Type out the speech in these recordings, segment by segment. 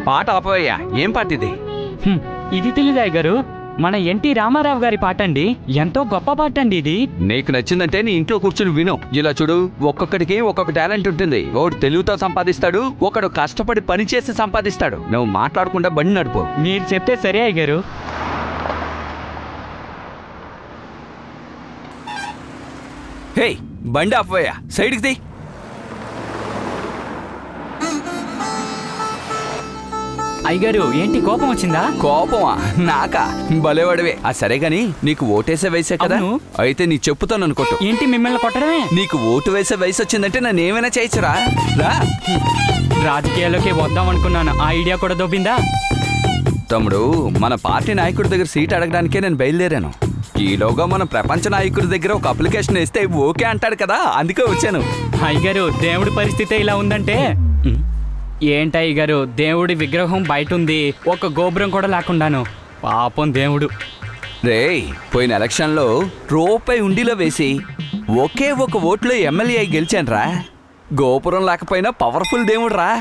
పాట ఆపోయ్యా. ఏం పాట ఇది? ఇది తెలీదా గారు? మన ఎన్టీ రామారావు గారి పాట అండి. ఎంతో గొప్ప పాట అండి ఇది. నీకు నచ్చిందంటే నీ ఇంట్లో కూర్చుని విను. ఇలా చూడు, ఒక్కొక్కడికి ఒక్కొక్క టాలెంట్ ఉంటుంది. ఒకడు తెలుగుతో సంపాదిస్తాడు, ఒకడు కష్టపడి పని చేసి సంపాదిస్తాడు. నువ్వు మాట్లాడకుండా బండి నడుపు. మీరు చెప్తే సరే అయ్యగారు. హే, బండి ఆపోయా, సైడ్కి తీ. అయ్యగారు ఏంటి కోపం వచ్చిందా? కోపమా? నాకా? భలేవాడివే. ఆ సరే గాని నీకు ఓటేసే వయసే కదా, అయితే నీ చెప్పుతాను అనుకోటు. ఏంటి మిమ్మల్ని కొట్టడమే? నీకు ఓటు వేసే వయసు వచ్చిందంటే నన్ను ఏమైనా చేయొచ్చురా. రా, రాజకీయాల్లోకి వద్దాం అనుకున్నాను, ఆ ఐడియా కూడా దొబ్బిందా? తమ్ముడు, మన పార్టీ నాయకుడి దగ్గర సీట్ అడగడానికే నేను బయలుదేరాను. ఈలోగా మన ప్రపంచ నాయకుడి దగ్గర ఒక అప్లికేషన్ వేస్తే ఓకే అంటాడు కదా, అందుకే వచ్చాను. అయ్యగారు దేవుడి పరిస్థితి ఇలా ఉందంటే ఏంటయ్య గారు? దేవుడి విగ్రహం బయట ఉంది, ఒక గోపురం కూడా లేకుండాను. పాపం దేవుడు. రేయ్, పోయిన ఎలక్షన్లో రూపాయి ఉండిలో వేసి ఒకే ఒక ఓట్లో ఎమ్మెల్యే గెలిచానురా. గోపురం లేకపోయినా పవర్ఫుల్ దేవుడు రా.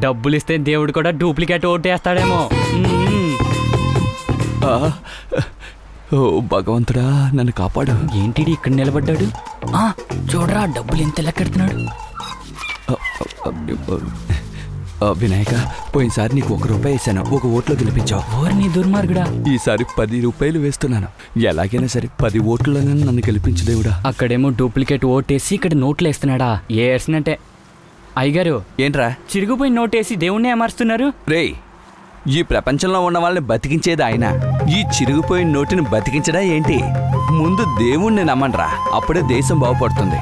డబ్బులు ఇస్తే దేవుడు కూడా డూప్లికేట్ ఓటేస్తాడేమో. ఓ భగవంతుడా, నన్ను కాపాడు. ఏంటి ఇక్కడ నిలబడ్డాడు? చూడరా, డబ్బులు ఎంత లెక్కెడుతున్నాడు. వినాయక, పోయినసారి నీకు ₹1 వేసాను, ఒక ఓట్లో గెలిపించావు. ఓర్ని దుర్మార్గుడా, ఈసారి ₹10 వేస్తున్నాను. ఎలాగైనా సరే 10 ఓట్లలో నన్ను గెలిపించు దేవుడా. అక్కడేమో డూప్లికేట్ ఓటేసి ఇక్కడ నోట్లు వేస్తున్నాడా? ఏడ్చినట్టే. అయ్యగారు ఏంట్రా? చిరిగిపోయిన నోటేసి దేవుణ్ణి ఏమారుస్తున్నారు? రేయ్, ఈ ప్రపంచంలో ఉన్న వాళ్ళని బతికించేది ఆయన, ఈ చిరిగిపోయిన నోటిని బతికించడా ఏంటి? ముందు దేవుణ్ణి నమ్మండ్రా, అప్పుడే దేశం బాగుపడుతుంది.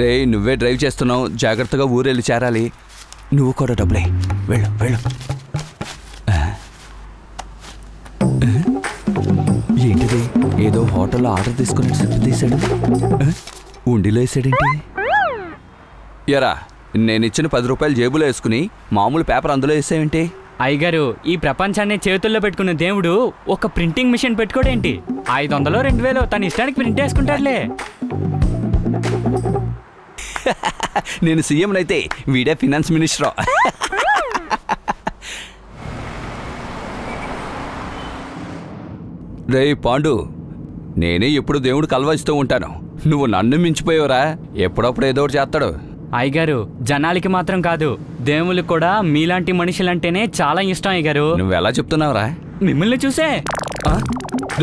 రేయ్, నువ్వే డ్రైవ్ చేస్తున్నావు, జాగ్రత్తగా ఊరెళ్ళి చేరాలి. నువ్వు కూడా డబ్బులే, వెళ్ళు వెళ్ళు. ఏంటిది? ఏదో హోటల్లో ఆర్డర్ తీసుకుని సెట్ తీశాడు, ఉండిలో వేసాడేంటి? ఎరా, నేనిచ్చిన ₹10 జేబులో వేసుకుని మామూలు పేపర్ అందులో వేసావేంటి? అయ్యగారు, ఈ ప్రపంచాన్ని చేతుల్లో పెట్టుకున్న దేవుడు ఒక ప్రింటింగ్ మిషన్ పెట్టుకోడేంటి? 500 2000 తన ఇష్టానికి ప్రింట్ వేసుకుంటాడులే. నేను సీఎంనైతే వీడే ఫినాన్స్ మినిస్టర్. రేయ్ పాండు, నేనే ఎప్పుడు దేవుడు కలవరిస్తూ ఉంటాను, నువ్వు నన్ను మించిపోయావురా. ఎప్పుడప్పుడు ఏదో ఒకటి చేస్తాడు. అయ్యగారు, జనాలకి మాత్రం కాదు, దేవుళ్ళకి కూడా మీలాంటి మనుషులంటేనే చాలా ఇష్టం. అయ్యగారు, నువ్వెలా చెప్తున్నావురా? మిమ్మల్ని చూసే.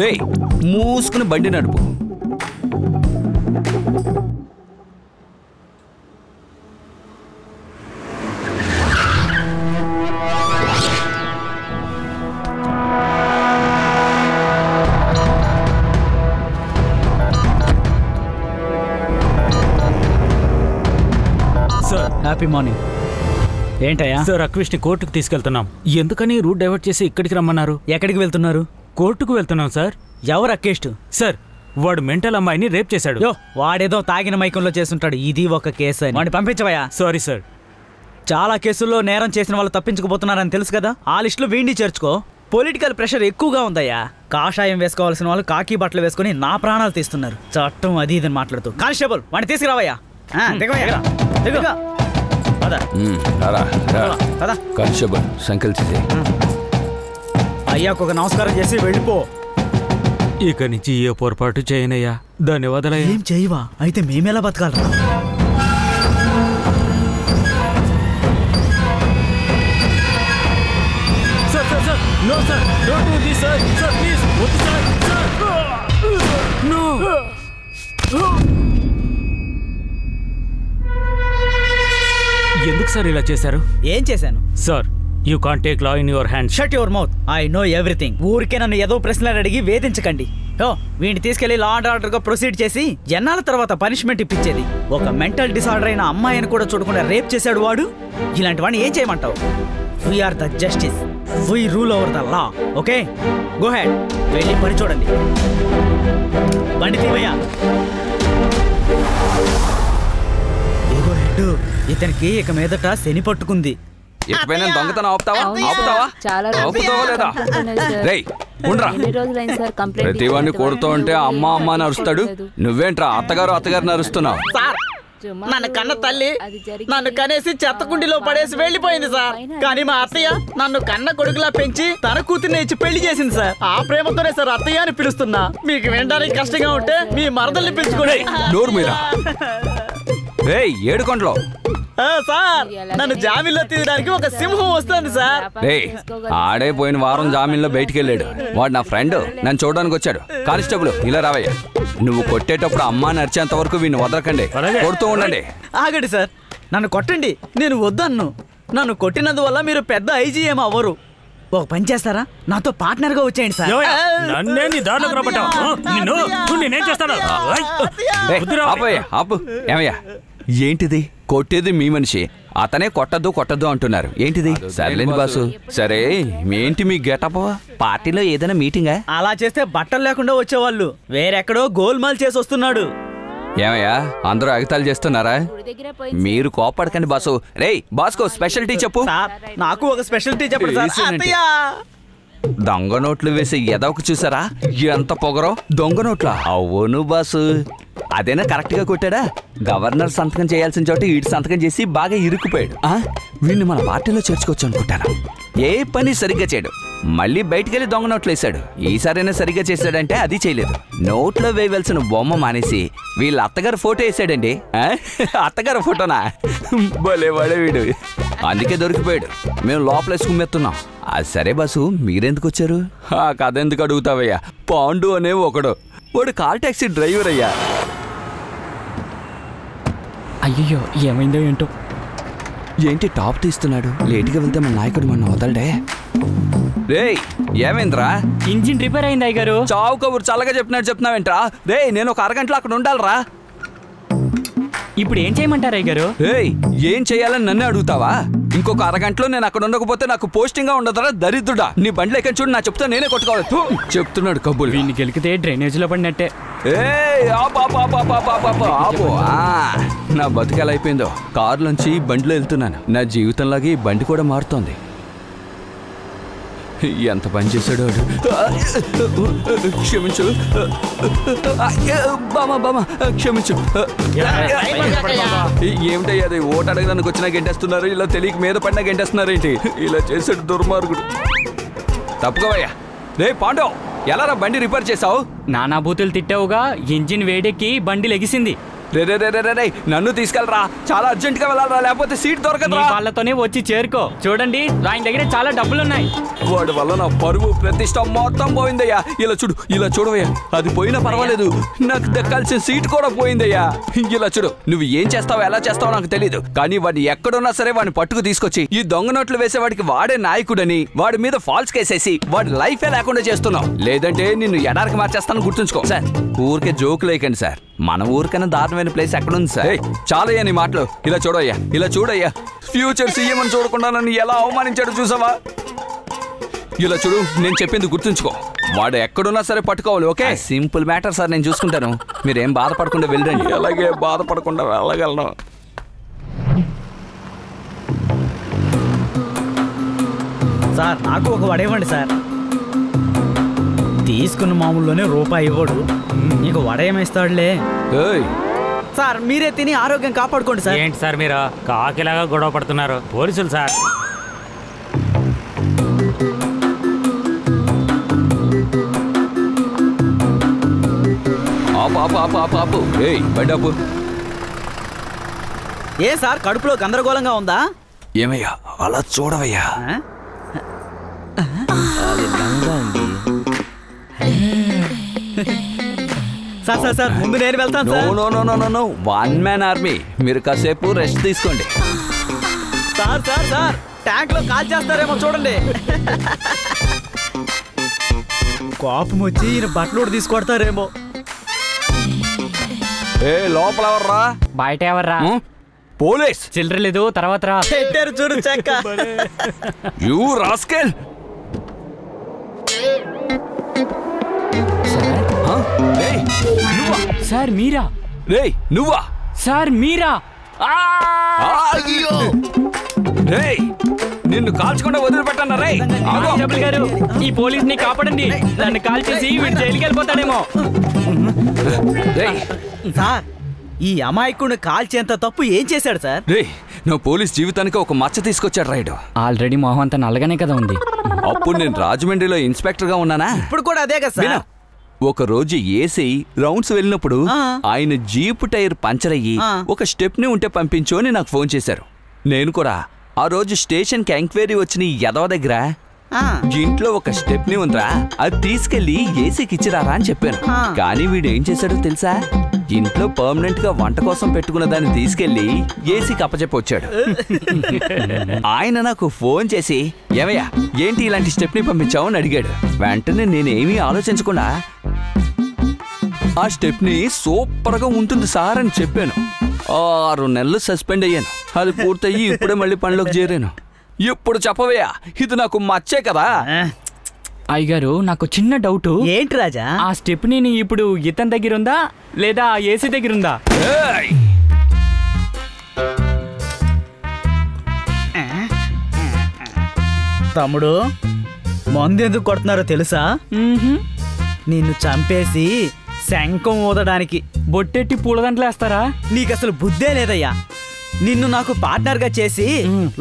రేయ్, మూసుకుని బండి నడుపు. Happy morning. ఏంటయ్యా? సార్, అక్విష్ని కోర్టుకు తీసుకెళ్తున్నాం. ఎందుకని రూట్ డైవర్ట్ చేసి ఇక్కడికి రమ్మన్నారు? ఎక్కడికి వెళ్తున్నారు? కోర్టుకు వెళ్తున్నాం సార్. ఎవరు అక్కేస్ట్? సార్, వాడు మెంటల్ అమ్మాయిని రేప్ చేశాడు. వాడేదో తాగిన మైకంలో చేస్తుంటాడు, ఇది ఒక కేసు అని. వాడిని పంపించవయ్యా. Sorry sir. చాలా కేసుల్లో నేరం చేసిన వాళ్ళు తప్పించుకుపోతున్నారని తెలుసు కదా, ఆ లిస్టులో వీడిని చేర్చుకో. పొలిటికల్ ప్రెషర్ ఎక్కువగా ఉందయ్యా. కాషాయం వేసుకోవాల్సిన వాళ్ళు కాకి బట్టలు వేసుకుని నా ప్రాణాలు తీస్తున్నారు. చట్టం అది ఇదని మాట్లాడుతూ. కానిస్టేబుల్, వాడిని తీసుకురావయ్యా. కానిస్టేబుల్, సంకల్ చేసే. అయ్యాకు ఒక నమస్కారం చేసి వెళ్ళిపో. ఇక నుంచి ఏ పొరపాటు చేయనయ్యా. ధన్యవాదాలయ్యా. ఏం చేయవా? అయితే మేమెలా బతకాలరా? Sir sir sir, no sir, don't do this sir. Sir please, వద్దు సార్. Sir no. ఎందుకు సార్ ఇలా చేశారు? ఏం చేశాను sir? You can't take law in your hand. Shut your mouth. I know everything. ఊరికే నన్ను ఏదో ప్రశ్నలు అడిగి వేధించకండి. వీడిని తీసుకెళ్లి లా అండ్ ఆర్డర్ గా ప్రొసీడ్ చేసి ఎన్నాళ్ళ తర్వాత పనిష్మెంట్ ఇప్పించేది. ఒక మెంటల్ డిసార్డర్ అయిన అమ్మాయిని కూడా చూడకుండా రేప్ చేశాడు వాడు. ఇలాంటి వాడిని ఏం చేయమంటావు? We are the justice, we rule over the law. Okay, go head, వెళ్ళి పని చూడండి. బండి తీవయ్యా. ఇతనికి ఇక మీదట శని పట్టుకుంది. ఎప్పుడైనా దొంగతనం ఆపుతావా? ఆపుతావా లేదా? రేయ్, ఉండ్రా. ప్రతి వాడిని కొడుతూ ఉంటే అమ్మ అమ్మ అని అరుస్తాడు. నువ్వేంట్రా అత్తగారు అత్తగారిని అరుస్తున్నావు? సార్, నన్ను కన్న తల్లి నన్ను కనేసి చెత్తకుండిలో పడేసి వెళ్ళిపోయింది సార్. కానీ మా అత్తయ్య నన్ను కన్న కొడుకులా పెంచి తన కూతుర్ని ఇచ్చి పెళ్లి చేసింది సార్. ఆ ప్రేమతోనే సార్ అత్తయ్య అని పిలుస్తున్నా. మీకు వినడానికి కష్టంగా ఉంటే మీ మరదల్ని పిలుచుకోండి. నోరు మీరా ఏడుకొండలో సార్ నన్ను జామీన్లో తీయడానికి ఒక సింహం వస్తుంది సార్. ఆడే పోయిన వారం జామీన్లో బయటికి వెళ్ళాడు. వాడు నా ఫ్రెండ్, నన్ను చూడడానికి వచ్చాడు. కానిస్టేబుల్ ఇలా రావయ్యా. నువ్వు కొట్టేటప్పుడు అమ్మ నడిచేంత వరకు వీడిని వదలకండి, కొడుతూ ఉండండి. ఆగండి సార్, నన్ను కొట్టండి, నేను వద్దన్ను. నన్ను కొట్టినందువల్ల మీరు పెద్ద ఐజీ ఏం అవ్వరు. ఒక పని చేస్తారా, నాతో పార్ట్నర్ గా వచ్చేయండి సార్. ఏమయ్యా ఏంటిది? కొట్టేది మీ మనిషి, అతనే కొట్టద్దు అంటున్నారు. ఏంటిది? సర్లేండి బాసు. సరే ఏంటి మీ గెటప్? పార్టీలో ఏదైనా మీటింగా? అలా చేస్తే బట్టలు లేకుండా వచ్చేవాళ్ళు. వేరెక్కడో గోల్మాల్ చేసి వస్తున్నాడు. ఏమయ్యా అందరూ అగతాలు చేస్తున్నారా? మీరు కోపడకండి బాసు. రేయ్ బాస్కో స్పెషాలిటీ చెప్పు. నాకు ఒక స్పెషాలిటీ చెప్పండి. దొంగ నోట్లు వేసి ఎదవకు చూసారా ఎంత పొగరో? దొంగ నోట్ల? అవును బాసు. అదేనా కరెక్ట్ గా కొట్టాడా? గవర్నర్ సంతకం చేయాల్సిన చోట వీడి సంతకం చేసి బాగా ఇరుక్కుపోయాడు. వీడిని మన పార్టీలో చేర్చుకోవచ్చు అనుకుంటాను. ఏ పని సరిగ్గా చేయడు, మళ్ళీ బయటికెళ్ళి దొంగ నోట్లు వేసాడు. ఈసారైనా సరిగ్గా చేశాడంటే అది చేయలేదు. నోట్లో వేయవలసిన బొమ్మ మానేసి వీళ్ళ అత్తగారు ఫోటో వేసాడండి. అత్తగారు ఫోటోనా? భలేవాడే వీడు. అందుకే దొరికిపోయాడు. మేము లోపలేసి కుమ్మెత్తున్నాం. అది సరే బాసు, మీరెందుకు వచ్చారు? ఆ కథ ఎందుకు అడుగుతావయ్యా? పాండు అనే ఒకడు, వాడు కార్ టాక్సీ డ్రైవర్ అయ్యా. అయ్యో ఏమైందో ఏంటో. ఏంటి టాప్ తీస్తున్నాడు? లేటుగా వెళ్తే మన నాయకుడు మన వదలడే. రేయ్ ఏమైందిరా? ఇంజిన్ రిపేర్ అయింది అయ్యగారు. చావు కబురు చల్లగా చెప్పినట్టు చెప్తున్నావేంట్రా? రే నేను ఒక అరగంటలో అక్కడ ఉండాలరా. ఇప్పుడు ఏం చేయమంటారు అయ్యగారు? ఏయ్ ఏం చేయాలని నన్నే అడుగుతావా? ఇంకొక అరగంటలో నేను అక్కడ ఉండకపోతే నాకు పోస్టింగ్ గా ఉండదురా దరిద్రుడా. నీ బండ్లు ఎక్కడ చూడు, నా చెప్తా నేనే కొట్టుకోవాలి చెప్తున్నాడు కబుల్. వీడిని గెలికితే డ్రైనేజ్ లో పడినట్టే. నా బతుకెలా అయిపోయిందో. కారులోంచి బండిలో వెళ్తున్నాను. నా జీవితంలాగే ఈ బండి కూడా మారుతోంది. ఎంత పని చేశాడు వాడు. క్షమించు బామా క్షమించు. ఏమిటయ్యా అది? ఓటు అడగడానికి వచ్చినా గెంటేస్తున్నారు, ఇలా తెలియక మీద పడినా గెంటేస్తున్నారు ఏంటి? ఇలా చేసాడు దుర్మార్గుడు. తప్పుకోవయ్యా. రే పాండవ్ ఎలా బండి రిపేర్ చేసావు? నానా బూతులు తిట్టావుగా, ఇంజిన్ వేడెక్కి బండి లెగిసింది. రే నన్ను తీసుకెళ్ళరా, చాలా అర్జెంట్ గా వెళ్ళాలరా, లేకపోతే సీట్ దొరకదు. వాళ్ళతోనే వచ్చి చేరుకో. చూడండి ఆయన దగ్గర చాలా డబ్బులున్నాయి. వాడి వల్ల నా పరువు ప్రతిష్ట మొత్తం పోయిందయ్యా. ఇలా చూడవయ్యా, అది పోయినా పర్వాలేదు, నాకు దక్కాల్సిన సీట్ కూడా పోయిందయ్యా. ఇలా చూడు, నువ్వు ఏం చేస్తావో ఎలా చేస్తావో నాకు తెలీదు, కానీ వాడిని ఎక్కడున్నా సరే వాడిని పట్టుకు తీసుకొచ్చి ఈ దొంగ నోట్లు వేసేవాడికి వాడే నాయకుడని వాడి మీద ఫాల్స్ కేసేసి వాడి లైఫే లేకుండా చేస్తున్నావు. లేదంటే నిన్ను ఎడారికి మార్చేస్తాను, గుర్తుంచుకో. సార్ ఊరికే జోక్ లేకండి సార్, మన ఊరికైనా దారుణమైన ప్లేస్ ఎక్కడుంది సార్? చాలయ్యా నీ మాటలు. ఇలా చూడయ్యా, ఫ్యూచర్ సీఎం అని చూడకుండా నన్ను ఎలా అవమానించాడు చూసావా? ఇలా చూడు, నేను చెప్పింది గుర్తుంచుకో. వాడు ఎక్కడున్నా సరే పట్టుకోవాలి, ఓకే? సింపుల్ మ్యాటర్ సార్, నేను చూసుకుంటాను. మీరేం బాధపడకుండా వెళ్ళండి. అలాగే బాధపడకుండా వెళ్ళగలను. సార్ నాకు ఒక వడేవ్వండి సార్. తీసుకున్న మామూలులోనే రూపాయి ఇవ్వడు, నీకు వడ ఏమిస్తాడులే. సార్ మీరే తిని ఆరోగ్యం కాపాడుకోండి సార్. ఏంటి సార్ మీరు కాకిలాగా గొడవ పడుతున్నారు? పోలీసులు సార్. ఏ సార్ కడుపులో గందరగోళంగా ఉందా? ఏమయ్యా అలా చూడవయ్యా. సార్ ముందు నేను వెళ్తాను sir. No one man army, మీరు కాసేపు రెస్ట్ తీసుకోండి. సార్ ట్యాంక్ లో కాల్ చేస్తారేమో చూడండి. కోపం వచ్చి ఈయన బట్టలు తీసుకొడతారేమో. లోపల ఎవర్రా? బయట ఎవర్రా? పోలీస్. చిల్లర లేదు, తర్వాత రా. చూడు చెక్క. You rascal. సార్ మీరా? నువ్వా? సార్ మీరా? నిన్ను కాల్చకుండా వదిలిపెట్టాను. గారు ఈ పోలీస్ ని కాపాడండి, నన్ను కాల్ చేసి వీడు జైలుకి వెళ్ళిపోతాడేమో. సార్ ఈ అమాయకుడిని కాల్చేంత తప్పు ఏం చేశాడు సార్? రే నువ్వు పోలీస్ జీవితానికి ఒక మచ్చ తీసుకొచ్చాడు రైడు. ఆల్రెడీ మొహం అంతా నల్లగానే కదా ఉంది. అప్పుడు నేను రాజమండ్రిలో ఇన్స్పెక్టర్గా ఉన్నానా? ఇప్పుడు కూడా అదే కదా విను. సార్. ఒక రోజు ఏసీ రౌండ్స్ వెళ్ళినప్పుడు ఆయన జీపు టైర్ పంచర్ అయ్యి ఒక స్టెప్ని ఉంటే పంపించు అని నాకు ఫోన్ చేశారు. నేను కూడా ఆ రోజు స్టేషన్కి ఎంక్వైరీ వచ్చిన ఈ యదవ దగ్గర ఇంట్లో ఒక స్టెప్ని ఉందిరా, అది తీసుకెళ్లి ఏసీకి ఇచ్చిరారా అని చెప్పాను. కానీ వీడు ఏం చేశాడో తెలుసా? ఇంట్లో పర్మనెంట్ గా వంట కోసం పెట్టుకున్న దాన్ని తీసుకెళ్లి ఏసీకి అప్పచెప్పి వచ్చాడు. ఆయన నాకు ఫోన్ చేసి ఏమయ్యా ఏంటి ఇలాంటి స్టెప్ని పంపించావు అని అడిగాడు. వెంటనే నేనేమీ ఆలోచించకుండా ఆ స్టెప్ని సూపర్ గా ఉంటుంది సార్ అని చెప్పాను. 6 నెలలు సస్పెండ్ అయ్యాను. అది పూర్తయ్యి ఇప్పుడే మళ్ళీ పనిలోకి చేరాను. ఇప్పుడు చెప్పవయ్యా, ఇది నాకు మచ్చే కదా. అయ్యగారు నాకు చిన్న డౌట్. ఏంటి రాజా? ఆ స్టెప్ని ఇప్పుడు ఇతని దగ్గర ఉందా లేదా ఏసీ దగ్గర ఉందా? ఏయ్! తమ్ముడు మందు ఎందుకు కొడుతున్నారో తెలుసా? నిన్ను చంపేసి శంఖం ఊదడానికి. బొట్టెట్టి పూలదండలేస్తారా? నీకు అసలు బుద్ధే లేదయ్యా. నిన్ను నాకు పార్ట్నర్ గా చేసి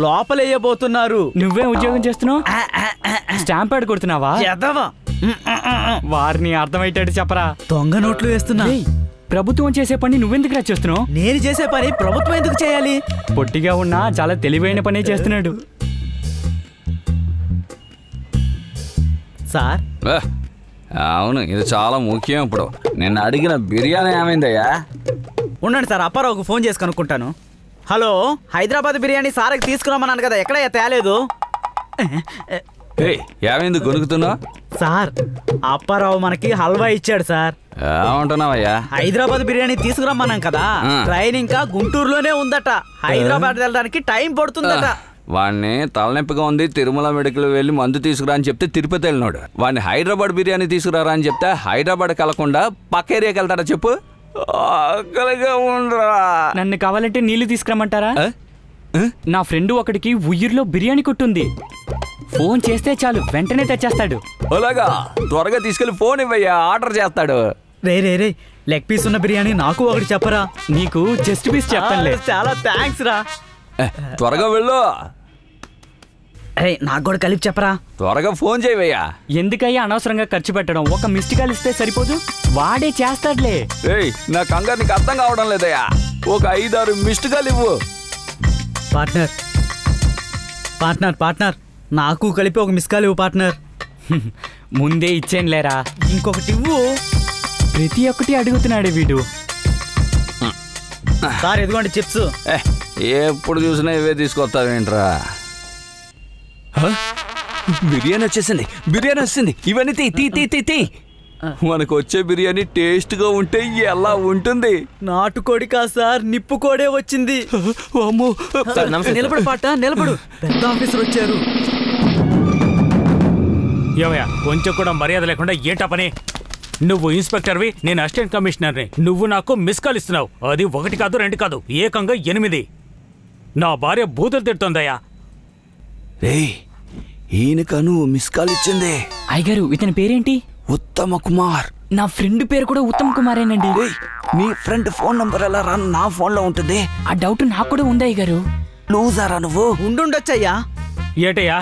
లోపలేయబోతున్నారు. నువ్వే ఉద్యోగం చేస్తున్నావు? స్టాంప్ ప్యాడ్ కొడుతున్నావా? ఎదవా. వారిని అర్థమయ్యేటట్టు చెప్పరా. దొంగ నోట్లు వేస్తున్నా. ఏయ్, ప్రభుత్వం చేసే పని నువ్వెందుకు చేస్తున్నావు? నేను చేసే పని ప్రభుత్వం ఎందుకు చేయాలి? పొట్టిగా ఉన్నా చాలా తెలివైన పనే చేస్తున్నాడు. సార్ అవును, ఇది చాలా ముఖ్యం. ఇప్పుడు నిన్ను అడిగిన బిర్యానీ ఏమైందయ్యా? ఉండండి సార్, అప్పారావుకు ఫోన్ చేసి కనుక్కుంటాను. హలో, హైదరాబాద్ బిర్యానీ సార్కి తీసుకురామన్నాను కదా, ఎక్కడయ్యా తేలేదు? ఏమైంది గొనుకుతున్నావు? సార్ అప్పారావు మనకి హల్వా ఇచ్చాడు సార్. ఏమంటున్నావయ్యా? హైదరాబాద్ బిర్యానీ తీసుకురమ్మన్నాం కదా, ట్రైన్ ఇంకా గుంటూరులోనే ఉందట. హైదరాబాద్ వెళ్ళడానికి టైం పడుతుందట. వాడిని తలనొప్పిగా ఉంది, తిరుమల మెడికల్ వెళ్ళి మందు తీసుకురా అని చెప్తే తిరుపతి వెళ్ళినాడు. వాడిని హైదరాబాద్ బిర్యానీ తీసుకురారా అని చెప్తే హైదరాబాద్కి వెళ్ళకుండా పక్క ఏరియాకి వెళ్తాడా చెప్పు? నన్ను కావాలంటే నీళ్లు తీసుకురమ్మంటారా? నా ఫ్రెండ్ ఒకడికి ఉయ్యూరులో బిర్యానీ కొట్టుంది. ఫోన్ చేస్తే చాలు వెంటనే తెచ్చేస్తాడు. అలాగా, త్వరగా తీసుకెళ్లి ఫోన్ ఇవ్వయ్యా, ఆర్డర్ చేస్తాడు. రే రే రే, లెగ్ పీస్ ఉన్న బిర్యానీ నాకు ఒకటి చెప్పరా. నీకు చెస్ట్ పీస్ చెప్తానులే. చాలా థ్యాంక్స్ రా. త్వరగా వెళ్ళు. నాకు కూడా కలిపి చెప్పరా. త్వరగా ఫోన్ చేయవయ్యా. ఎందుకయ్యా అనవసరంగా ఖర్చు పెట్టడం? ఒక మిస్డ్ కాల్ ఇస్తే సరిపోదు, వాడే చేస్తాడులే. నా కంగారు నీకు అర్థం కావడం లేదయ్యా. ఒక 5-6 మిస్డ్ కాల్ ఇవ్వు. పార్ట్నర్ పార్ట్నర్ పార్ట్నర్, నాకు కలిపి ఒక మిస్ కాల్ ఇవ్వు పార్ట్నర్. ముందే ఇచ్చాను లేరా, ఇంకొకటి ఇవ్వు. ప్రతి ఒక్కటి అడుగుతున్నాడు వీడు. సార్ ఎదుగోండి చిప్స్. ఎప్పుడు చూసినా ఇవే తీసుకొస్తావేంట్రా? బిర్యానీ వచ్చేసింది, బిర్యానీ వచ్చింది. ఇవన్నీ తీ తీ తీ తీ తీ. మనకు వచ్చే బిర్యానీ టేస్ట్ గా ఉంటే ఎలా ఉంటుంది? నాటుకోడి కా సార్, నిప్పు కోడే వచ్చింది. నిలబడు పాట, నిలబడు. పెద్ద ఆఫీసర్ వచ్చారు. ఏమయ్యా, కొంచెం కూడా మర్యాద లేకుండా ఏంటా పని? నువ్వు ఇన్స్పెక్టర్వి, నేను అసిస్టెంట్ కమిషనర్ని. నువ్వు నాకు మిస్ కాల్ ఇస్తున్నావు. అది 1 కాదు 2 కాదు, ఏకంగా 8. నా భార్య బూతులు తిడుతోందయ్యా. ఈయనక నువ్వు మిస్ కాల్ ఇచ్చింది. అయ్యగారు ఇతని పేరేంటి? ఉత్తమ కుమార్. నా ఫ్రెండ్ పేరు కూడా ఉత్తమ్ కుమారేనండి. నీ ఫ్రెండ్ ఫోన్ నంబర్ ఎలా రా నా ఫోన్ లో ఉంటుంది? ఆ డౌట్ నాకు కూడా ఉంది అయ్యగారు. లూజారా నువ్వు? ఉండుండొచ్చయ్యా. ఏటయ్యా,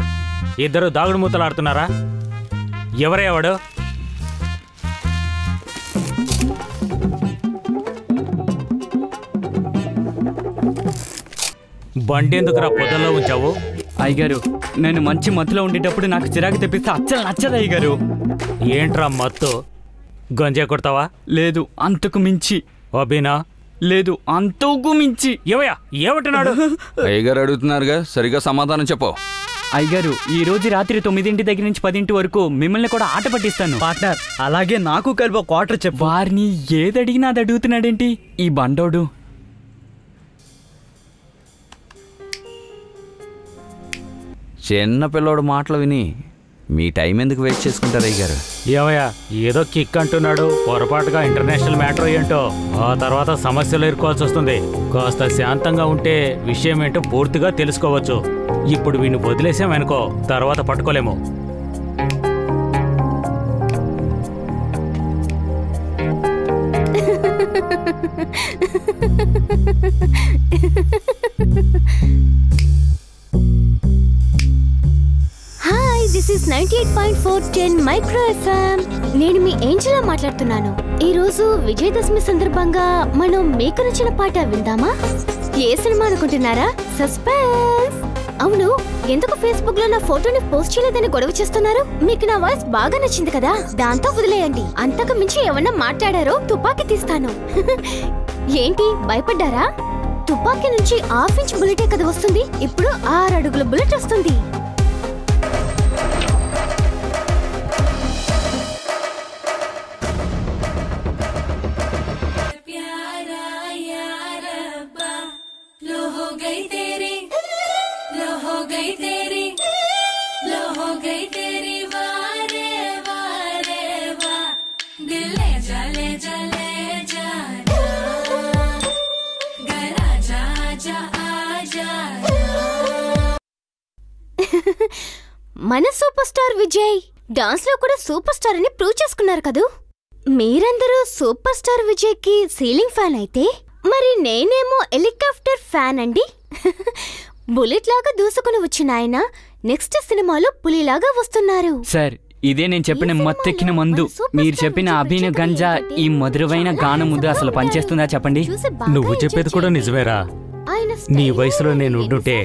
ఇద్దరు దాగుడు మూతలు ఆడుతున్నారా? ఎవరయ్యా వాడు? బండి ఎందుకురా పొదల్లో ఉంచావు? అయ్యగారు నేను మంచి మత్తులో ఉండేటప్పుడు నాకు చిరాకు తెప్పిస్తే అచ్చలు నచ్చదు అయ్యగారు. ఏంట్రా మత్తు? గంజా కొడతావా? లేదు, అంతకు మించి. అబీనా? లేదు, అంతకు మించి. ఏమయ్యా, ఏమంటున్నాడు? అయ్యగారు అడుగుతున్నారుగా, సరిగా సమాధానం చెప్పు. అయ్యగారు ఈ రోజు రాత్రి 9 దగ్గర నుంచి 10 వరకు మిమ్మల్ని కూడా ఆట పట్టిస్తాను. పార్ట్నర్, అలాగే నాకు కలిపి ఒక క్వార్టర్ చెప్పు. వారిని ఏదడిగినా అది అడుగుతున్నాడేంటి ఈ బండోడు? చిన్న పిల్లోడు మాటలు విని మీ టైం ఎందుకు వేస్ట్ చేసుకుంటారు అయ్యగారు? ఏమయ్యా, ఏదో కిక్ అంటున్నాడు, పొరపాటుగా ఇంటర్నేషనల్ మ్యాటర్ ఏంటో, ఆ తర్వాత సమస్యలు ఎదుర్కోవాల్సి వస్తుంది. కాస్త శాంతంగా ఉంటే విషయం ఏంటో పూర్తిగా తెలుసుకోవచ్చు. ఇప్పుడు వీడిని వదిలేసామనుకో, తర్వాత పట్టుకోలేము. 98.410 మైక్రో ఎఫ్ఎం. నేను మీ ఏంజెలా మాట్లాడుతున్నాను. ఈ రోజు విజయదశమి సందర్భంగా మనం మీకు నచ్చిన పాట విందామా? ఏ సినిమా అనుకుంటున్నారా? సస్పెన్స్. అవును, ఎందుకు ఫేస్బుక్ లో నా ఫోటోని పోస్ట్ చేయలేదని గొడవ చేస్తున్నారు? మీకు నా వాయిస్ బాగా నచ్చింది కదా, దాంతో వదిలేయండి. అంతకు మించి ఏమన్నా మాట్లాడారో తుపాకీ తీస్తాను. ఏంటి భయపడ్డారా? తుపాకీ నుంచి 1/2 ఇంచ్ బుల్లెటే కదా వస్తుంది, ఇప్పుడు 6 అడుగుల బుల్లెట్ వస్తుంది. మన సూపర్ స్టార్ విజయ్ డాన్స్ లో కూడా సూపర్ స్టార్ అని ప్రూవ్ చేసుకున్నారు కదూ. మీరందరూ సూపర్ స్టార్ విజయ్ కి సీలింగ్ ఫ్యాన్ అయితే మరి నేనేమో హెలికాప్టర్ ఫ్యాన్ అండి. బుల్లెట్ లాగా దూసుకుని వచ్చిన ఆయన నెక్స్ట్ సినిమాలో పులిలాగా వస్తున్నారు. సార్, ఇదే నేను చెప్పిన మత్తెక్కిన మందు. మీరు చెప్పిన అభినయ గంజా ఈ మధురమైన గానం ముద్దు అసలు పనిచేస్తుందా చెప్పండి? నువ్వు చెప్పేది కూడా నిజమేరా. నీ వయసులో నేను ఉండుంటే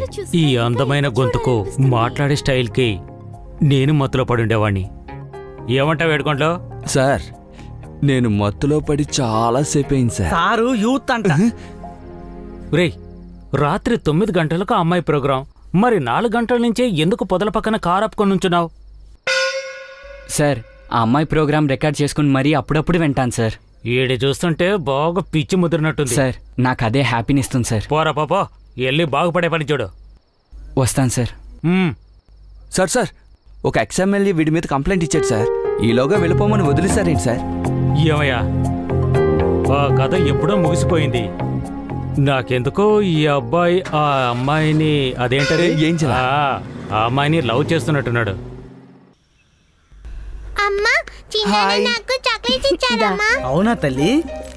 ఈ అందమైన గొంతుకు మాట్లాడే స్టైల్కి నేను మత్తులో పడి ఉండేవాణ్ణి. ఏమంటావు వేడుకోంట్లో? సార్, నేను మత్తులో పడి చాలా సేపు అయింది సార్. సారు యూత్ అంట. రేయ్, రాత్రి 9 గంటలకు అమ్మాయి ప్రోగ్రాం, మరి 4 గంటల నుంచే ఎందుకు పొదల పక్కన కారాపుకొని ఉంచున్నావు? సార్, ఆ అమ్మాయి ప్రోగ్రాం రికార్డ్ చేసుకుని మరీ అప్పుడప్పుడు వింటాను సార్. ఈడి చూస్తుంటే బాగా పిచ్చి ముదిరినట్టుంది. సార్, నాకు అదే హ్యాపీనిస్తుంది సార్. పోరా పాపో, వెళ్ళి బాగుపడే పని చూడు. వస్తాను సార్. సార్, ఒక ఎక్స్ఎమ్మెల్యే వీడి మీద కంప్లైంట్ ఇచ్చాడు సార్. ఈలోగా వెళ్ళిపోమని వదిలేసారేంటి సార్? ఏమయ్యా, ఆ కథ ఎప్పుడో ముగిసిపోయింది. నాకెందుకో ఈ అబ్బాయి ఆ అమ్మాయిని అదేంటది ఆ అమ్మాయిని లవ్ చేస్తున్నట్టున్నాడు. అవునా తల్లి?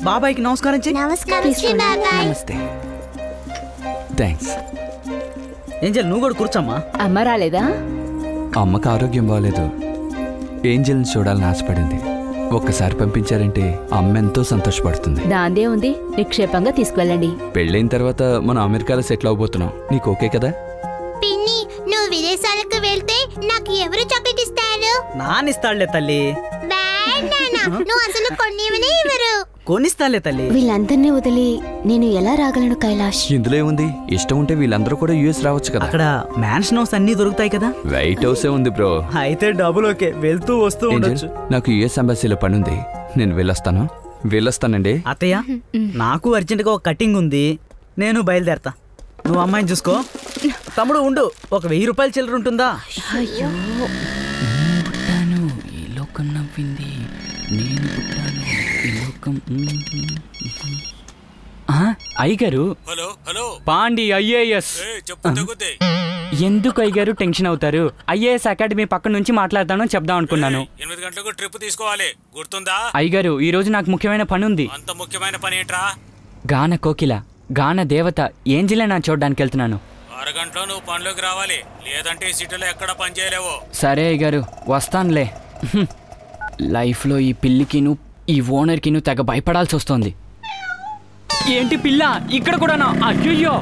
బాబాయ్కి నమస్కారం చెయ్యి. నమస్తే. థ్యాంక్స్. ఏంజల్, నువ్వు కూడా కూర్చోమ్మా. అమ్మ రాలేదా? అమ్మకు ఆరోగ్యం బాగలేదు. ఏంజల్ని చూడాలని ఆశపడింది. ఒక్కసారి పంపించారంటే అమ్మ ఎంతో సంతోషపడుతుంది. దాందే ఉంది, నిక్షేపంగా తీసుకువెళ్ళండి. పెళ్ళైన తర్వాత మనం అమెరికాలో సెటిల్ అవబోతున్నాం. నీకు ఓకే కదా? పిన్ని, నువ్వు విదేశాలకు వెళ్తే నాకు ఎవరు చాక్లెట్ ఇస్తారు? నానిస్తాడులే తల్లి. నువ్వు అసలు కొన్నివనే ఇవ్వరు. కొనిస్తాలే తల్లి. వీళ్ళందరినీ వదిలి నేను ఎలా రాగలను కైలాష్? ఇందులో ఏముంది? ఇష్టం ఉంటే వీళ్ళందరూ కూడా యుఎస్ రావచ్చు కదా. అక్కడ మ్యాన్షన్ హౌస్ అన్ని దొరుకుతాయి కదా. వైట్ హౌసే ఉంది బ్రో. అయితే డబుల్ ఓకే, వెళ్తూ వస్తూ ఉండొచ్చు. నాకు యుఎస్ ఎంబాసీలో పని ఉంది, నేను వెళ్ళొస్తానండి. అత్తయ్య, నాకు అర్జెంట్ గా ఒక కటింగ్ ఉంది, నేను బయలుదేరతా. నువ్వు అమ్మాయిని చూసుకో. తమ్ముడు ఉండు, ఒక 1000 రూపాయల చిల్లర ఉంటుందా? అయ్యో, ఈ లోకం నవ్వింది, నేను పుట్టాను ఈ లోకం. అయ్యగారు, పాండి ఐఏఎస్. ఎందుకు అయ్యగారు టెన్షన్ అవుతారు? ఐఏఎస్ అకాడమీ పక్క నుంచి మాట్లాడతాను చెప్దాం అనుకున్నాను. 8 గంటలకు ట్రిప్ తీసుకోవాలి, గుర్తుందా? అయ్యగారు, ఈ రోజు నాకు ముఖ్యమైన పని ఉంది. అంత ముఖ్యమైన పని ఏంట్రా? గాన కోకిల, గాన దేవత ఏంజిలే నా చూడడానికి వెళ్తున్నాను. 6 గంటలో నువ్వు పనిలోకి రావాలి, లేదంటే ఈ సిటీలో ఎక్కడ పని చేయలేవు. సరే అయ్యగారు, వస్తానులే. లైఫ్లో ఈ పిల్లికిను ఈ ఓనర్కిను తెగ భయపడాల్సి వస్తుంది. ఏంటి పిల్ల ఇక్కడ కూడానా? అయ్యో,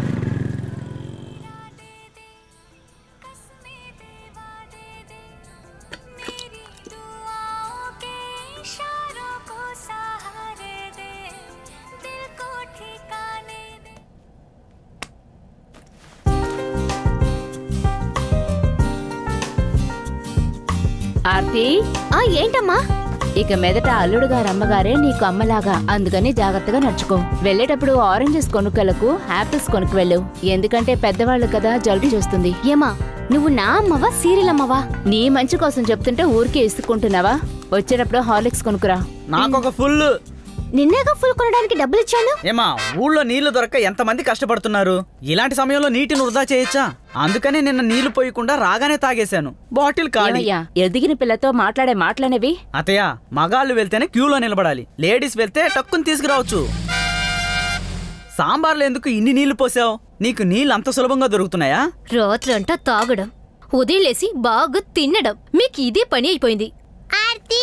ఆర్తి, ఏంటమ్మా? ఇక మీదట అల్లుడు గారు అమ్మగారే నీకు అమ్మలాగా, అందుకని జాగ్రత్తగా నడుచుకో. వెళ్ళేటప్పుడు ఆరెంజెస్ కొనుక్కలకు, యాపిల్స్ కొనుక్కు వెళ్ళు. ఎందుకంటే పెద్దవాళ్ళు కదా, జలుబు చేస్తుంది. ఏమా, నువ్వు నా అమ్మవా సీరియల్ అమ్మవా? నీ మంచి కోసం చెప్తుంటే ఊరికే ఇసుక్కుంటున్నావా? వచ్చేటప్పుడు హార్లిక్స్ కొనుక్కురా. నాకొక ఫుల్. నిన్నేగా ఫుల్ కొనడానికి డబ్బులు ఇచ్చాను. ఏమా, ఊళ్ళో నీళ్లు దొరక్క ఎంతమంది కష్టపడుతున్నారు. ఇలాంటి సమయంలో నీటిని వృధా చేయొచ్చా? అందుకనే నిన్న నీళ్లు పోయకుండా రాగానే తాగేశాను. బాటిల్ ఖాళీ. ఎదిగిన పిల్లతో మాట్లాడే మాటలనేవి. అతయ్య, మగాళ్ళు వెళ్తేనే క్యూలో నిలబడాలి, లేడీస్ వెళ్తే టక్కుని తీసుకురావచ్చు. సాంబార్లో ఎందుకు ఇన్ని నీళ్లు పోసావు? నీకు నీళ్ళు అంత సులభంగా దొరుకుతున్నాయా? రాత్రంతా తాగడం, ఉదయం బాగా తినడం మీకు ఇదే పని అయిపోయింది. ఆర్తి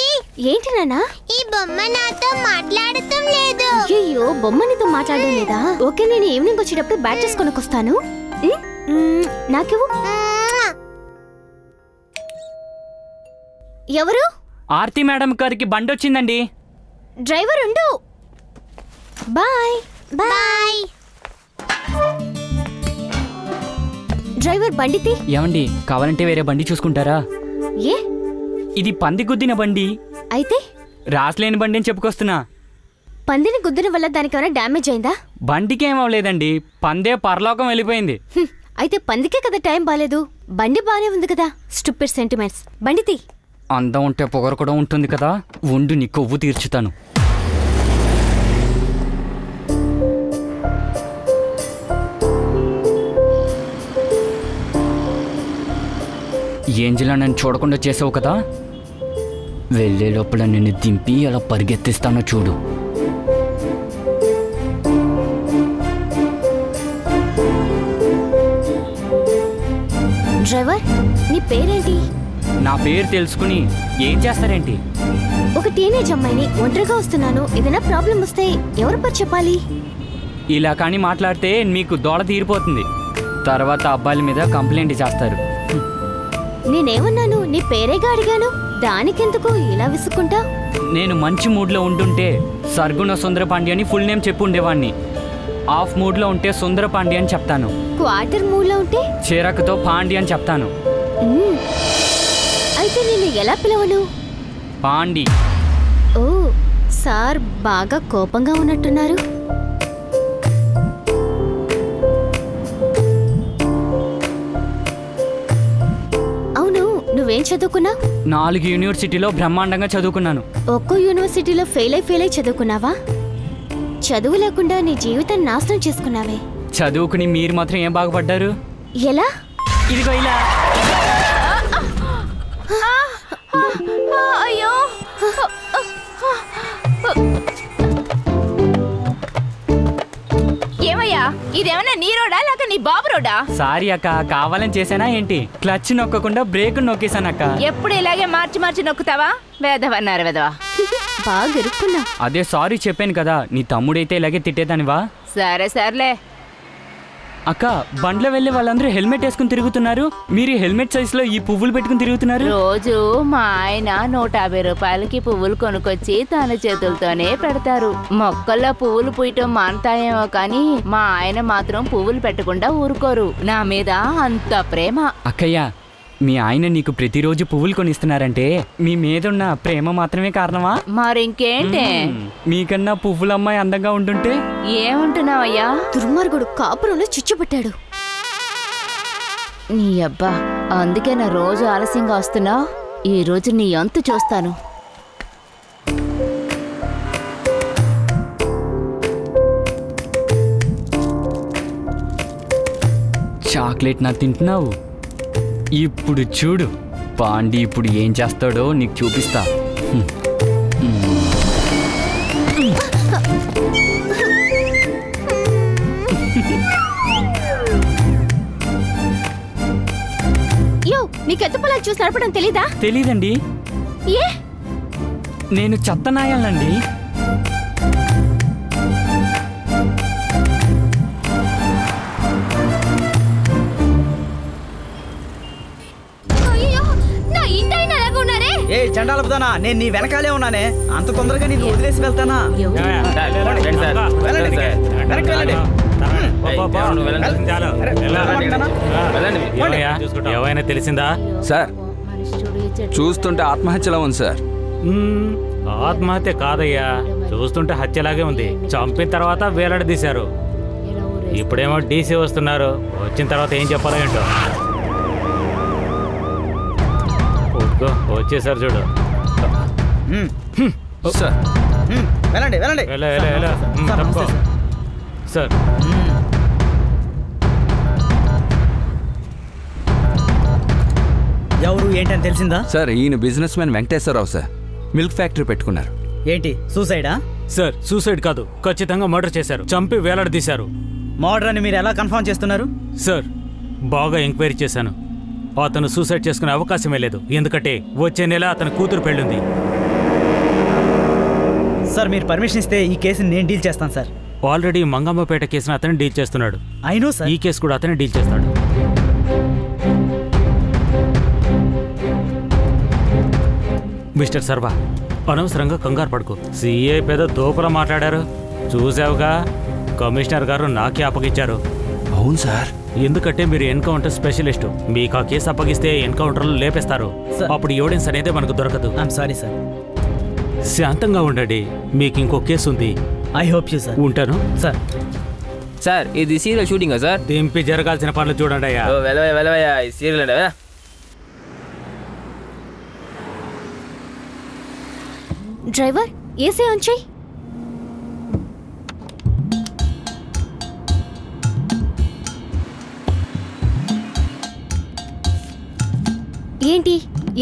ఏంటి నాన్నా? ఈ బొమ్మ నాతో మాట్లాడటం లేదు. అయ్యో బొమ్మ నీతో మాట్లాడడం లేదా? ఓకే నేను ఈవినింగ్ వచ్చేటప్పుడు బ్యాటరీస్ కొనుక్కొస్తాను. నాకివ్వు. ఎవరు? ఆర్తి మేడం గారికి బండి వచ్చిందండి. డ్రైవర్ ఉండు. Bye bye. డ్రైవర్ బండితి. ఏమండి కావాలంటే వేరే బండి చూసుకుంటారా? ఏ ఇది పంది గుద్దిన బండి. అయితే రాసలేని బండి అని చెప్పుకొస్తున్నా. పందిని గుద్దిన వల్ల దానికి ఏమైనా డ్యామేజ్ అయిందా? బండికి ఏమవలేదండి, పందే పరలోకం వెళ్ళిపోయింది. అయితే పందికే కదా టైం బాలేదు. బండి బానే ఉంది కదా. Stupid sentiments. బండితి. అందం ఉంటే పొగరు కూడా ఉంటుంది కదా. ఉండు నీ కొవ్వు తీర్చుతాను. ఏంజిలా నన్ను చూడకుండా చేసావు కదా, వెళ్ళే లోపల నిన్ను దింపి అలా పరిగెత్తిస్తానో చూడు. డ్రైవర్ నీ పేరేంటి? నా పేరు తెలుసుకుని ఏం చేస్తారేంటి? ఒక టీనేజ్ అమ్మాయిని ఒంటరిగా వస్తున్నాను, ఏదైనా ప్రాబ్లం వస్తే ఎవరు పని చెప్పాలి? ఇలా కానీ మాట్లాడితే మీకు దోళ తీరిపోతుంది. తర్వాత అబ్బాయిల మీద కంప్లైంట్ చేస్తారు. నేనేమన్నాను? నీ పేరేగా అడిగాను. దానికెందుకు ఇలా విసుక్కుంటా? నేను మంచి మూడ్లో ఉంటుంటే సర్గుణ సుందరపాండి అని ఫుల్ నేమ్ చెప్పు ఉండేవాడిని. ఆఫ్ మూడ్లో ఉంటే సుందరపాండి అని చెప్తాను. క్వార్టర్ మూడ్లో ఉంటే చిరాకుతో పాండి అని చెప్తాను. అయితే నిన్ను ఎలా పిలవను? పాండి. ఓ సార్ బాగా కోపంగా ఉన్నట్టున్నారు. అవును నువ్వేం చదువుకున్నావు? 4 యూనివర్సిటీలో బ్రహ్మాండంగా చదువుకున్నాను. ఒక్కో యూనివర్సిటీలో ఫెయిల్ అయి చదువుకున్నావా? చదువు లేకుండా నీ జీవితాన్ని నాశనం చేసుకున్నావే. చదువుకుని మీరు మాత్రం ఏం బాగుపడ్డారు? ఎలా? ఇదిగో ఇలా. అయ్యో ఏమయ్యా ఇదేమన్నా నీ రోడా లేక నీ బాబు రోడా? సారీ అక్క, కావాలని చేశానా ఏంటి? క్లచ్ నొక్కకుండా బ్రేక్ నొక్కేశానక్క. ఎప్పుడు ఇలాగే మార్చి మార్చి నొక్కుతావా? వేదవన్నారు వేదవా. బాగా ఇరుక్కున్నా. అదే సారీ చెప్పాను కదా, నీ తమ్ముడైతే ఇలాగే తిట్టేదానివా? సరే సర్లే. అక్క బండ్లో వెళ్ళే వాళ్ళందరూ హెల్మెట్ వేసుకుని తిరుగుతున్నారు, మీరు హెల్మెట్ సైజులో ఈ పువ్వులు పెట్టుకుని తిరుగుతున్నారు. రోజు మా ఆయన 150 రూపాయలకి పువ్వులు కొనుక్కొచ్చి తన చేతులతోనే పెడతారు. మొక్కల్లో పువ్వులు పూయటం మానతాయేమో కానీ మా ఆయన మాత్రం పువ్వులు పెట్టకుండా ఊరుకోరు. నా మీద అంత ప్రేమ. అక్కయ్య మీ ఆయన నీకు ప్రతిరోజు పువ్వులు కొనిస్తున్నారంటే మీ మీదున్న ప్రేమ మాత్రమే కారణమా? మరింకేంటే? మీకన్నా పువ్వులమ్మాయి అందంగా ఉంటుంటే ఏమంటున్నావయ్యా? దుర్మార్గుడు కాపురంలో చిచ్చుపట్టాడు. నీ అబ్బా అందుకే నా రోజు ఆలస్యంగా వస్తున్నావు. ఈ రోజు నీ అంతు చూస్తాను. చాక్లెట్ నా తింటున్నావు. ఇప్పుడు చూడు పాండి ఇప్పుడు ఏం చేస్తాడో నీకు చూపిస్తా. యో నీకెత్త పొలాలు చూసి నడపడం తెలీదా? తెలీదండి. ఏ నేను చెత్తనాయాలండి. ఏ చండాలపుదానా, నేను నీ వెనకాలే ఉన్నానే. అంత తొందరగా నిన్ను వదిలేసి వెళ్తానా? ఏమైనా తెలిసిందా సార్? చూస్తుంటే ఆత్మహత్యలా ఉంది సార్. ఆత్మహత్య కాదయ్యా, చూస్తుంటే హత్యలాగే ఉంది. చంపిన తర్వాత వేలాడదీశారు. ఇప్పుడేమో డీసీ వస్తున్నారు. వచ్చిన తర్వాత ఏం చెప్పాలో ఏంటో. వచ్చేసారు చూడు. సార్ వెళ్ళండి వెళ్ళండి సార్. ఎవరు ఏంటని తెలిసిందా? సార్ ఈయన businessman Venkateswara Rao sir. Milk factory పెట్టుకున్నారు. ఏంటి సూసైడా? సార్ సూసైడ్ కాదు, ఖచ్చితంగా మర్డర్ చేశారు. చంపి వేలాడదీశారు. మర్డర్ అని మీరు ఎలా కన్ఫర్మ్ చేస్తున్నారు? సార్ బాగా ఎంక్వైరీ చేశాను. అతను సూసైడ్ చేసుకునే అవకాశమే లేదు. ఎందుకంటే వచ్చే నెల అతని కూతురు పెళ్ళుంది. సార్ మీరు పర్మిషన్ ఇస్తే ఈ కేసుని నేను డీల్ చేస్తాను సార్. ఆల్రెడీ మంగమ్మపేట కేసును అతను డీల్ చేస్తున్నాడు. అయినో సార్. ఈ కేసు కూడా అతనే డీల్ చేస్తాడు. మిస్టర్ సర్వా, అనవసరంగా కంగారు పడుకో. సీఏ పెద్ద దోపలా మాట్లాడారు. చూసావుగా, కమిషనర్ గారు నాకే అప్పగించారు. అవును సార్. ఎందుకంటే మీరు ఎన్కౌంటర్ స్పెషలిస్టు. మీకు ఆ కేసు అప్పగిస్తే ఎన్కౌంటర్లు లేపేస్తారు. అప్పుడు ఎవిడెన్స్ అనేది మనకు దొరకదు. I'm sorry sir. శాంతంగా ఉండండి. మీకు ఇంకో కేసు ఉంది. I hope you sir. ఉంటాను సార్. సార్ ఇది సీరియల్ షూటింగా సార్? దింపి జరగాల్సిన పనులు చూడండి అయ్యా. వెళ్ళవయ్యా, ఈ సీరియల్ అండి. డ్రైవర్ ఏసీ ఆన్ చేయి. ఏంటి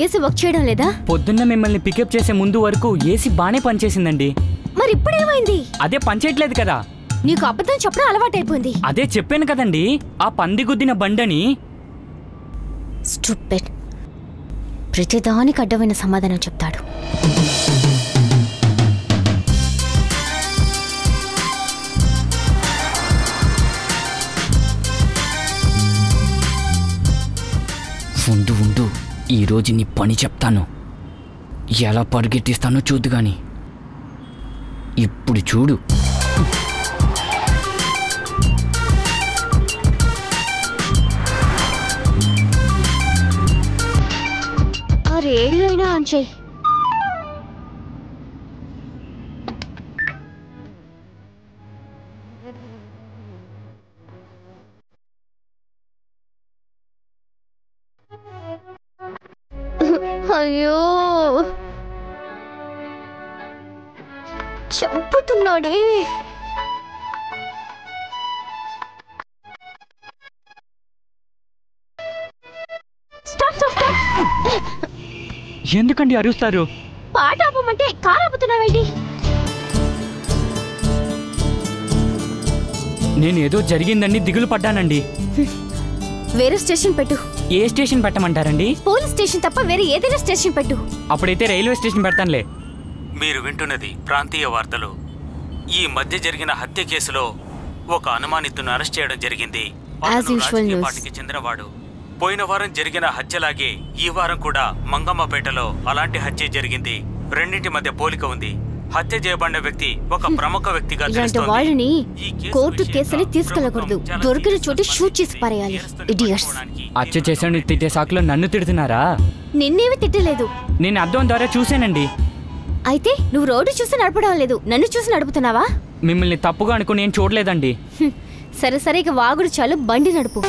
ఏసీ వర్క్ చేయడం లేదా? పొద్దున్న మిమ్మల్ని పికప్ చేసే ముందు వరకు ఏసీ బానే పనిచేసిందండి. మరి ఇప్పుడేమైంది? అదే పనిచేయట్లేదు కదా. నీకు అబద్ధం చెప్పడం అలవాటైపోయింది. అదే చెప్పాను కదండి, ఆ పంది గుద్దిన బండని. స్టూపిడ్. ప్రతిదానికి అడ్డమైన సమాధానం చెప్తాడు. ఉండు, ఈరోజు నీ పని చెప్తాను. ఎలా పరిగెత్తిస్తానో చూద్దు గాని. ఇప్పుడు చూడు. ఆ రేడియో అయినా ఆన్ చేయి. అయ్యో చంపుతున్నాడే. ఎందుకండి అరుస్తారు? పాట ఆపమంటే కారు ఆపుతున్నావేంటి? నేనేదో జరిగిందని దిగులు పడ్డానండి. వేరే స్టేషన్ పెట్టు. ఏ స్టేషన్ పెట్టమంటారండి? పోలీస్ స్టేషన్ తప్ప వేరే ఏదైనా స్టేషన్ పెట్టు. అప్పుడైతే రైల్వే స్టేషన్ పెడతానులే. మీరు వింటున్నది ప్రాంతీయ వార్తలు. ఈ మధ్య జరిగిన హత్య కేసులో ఒక అనుమానితును అరెస్ట్ చేయడం జరిగింది. పార్టీకి చెందినవాడు. పోయిన వారం జరిగిన హత్యలాగే ఈ వారం కూడా మంగమ్మపేటలో అలాంటి హత్య జరిగింది. రెండింటి మధ్య పోలిక ఉంది. హత్య చేయబడిన వ్యక్తి ఒక ప్రముఖ వ్యక్తిగా తెలుస్తోంది. వాళ్ళని కోర్టు కేసుని తీసుకెళ్లకూడదు. దొరికిన చోటు షూట్ చేసి పారేయాలి. ఇడియట్స్. హత్య చేసాను తిట్టే సాకులో నన్ను తిడుతున్నారా? నిన్నేమి తిట్టలేదు. నేను అద్దం ద్వారా చూశానండి. అయితే నువ్వు రోడ్డు చూసి నడపడం లేదు, నన్ను చూసి నడుపుతున్నావా? మిమ్మల్ని తప్పుగా అనుకుని నేను చూడలేదండి. సరే సరే, ఇక వాగుడు చాలు, బండి నడుపు.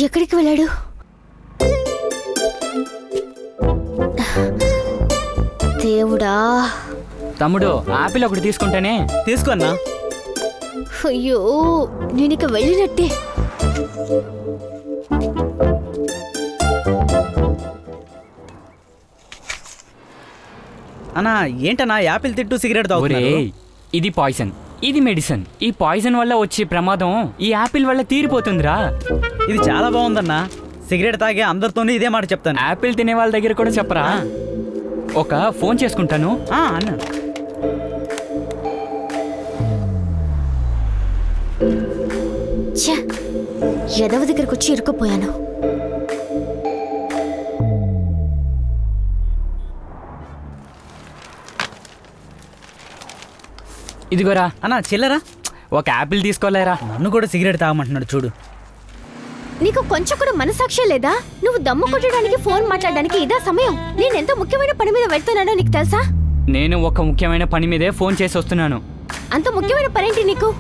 ఎక్కడికి వెళ్ళాడు? దేవుడా. తమ్ముడు, ఆపిల్ ఒకటి తీసుకుంటానే. తీసుకున్నా. అయ్యో, నేను ఇక వెళ్ళినట్టే. అన్నా ఏంటన్నా యాపిల్ తిట్టు సిగరెట్ తాగుతున్నారు? ఇది పాయిజన్, ఇది మెడిసిన్. ఈ పాయిజన్ వల్ల వచ్చే ప్రమాదం ఈ యాపిల్ వల్ల తీరిపోతుందిరా. ఇది చాలా బాగుందన్నా. సిగరెట్ తాగే అందరితోనే ఇదే మాట చెప్తాను. యాపిల్ తినే వాళ్ళ దగ్గర కూడా చెప్పరా? ఒక ఫోన్ చేసుకుంటాను. అన్న ఎదవ దగ్గరకు వచ్చి ఇరుక్కుపోయాను. ఇదిగోరా అన్నా, చిల్లరా. ఒక యాపిల్ తీసుకోలేరా? నన్ను కూడా సిగరెట్ తాగమంటున్నాడు చూడు. నీకు కొంచెం కూడా మనసాక్షి లేదా? నువ్వు దమ్ము కొట్టడానికి, ఫోన్ మాట్లాడడానికి ఇదా సమయం? నేనెంతో ముఖ్యమైన పని మీద వెళ్తున్నానో నీకు తెలుసా? నేను ఒక ముఖ్యమైన పని మీదే ఫోన్ చేసి వస్తున్నాను. అంత ముఖ్యమైన పనేంటి నీకు?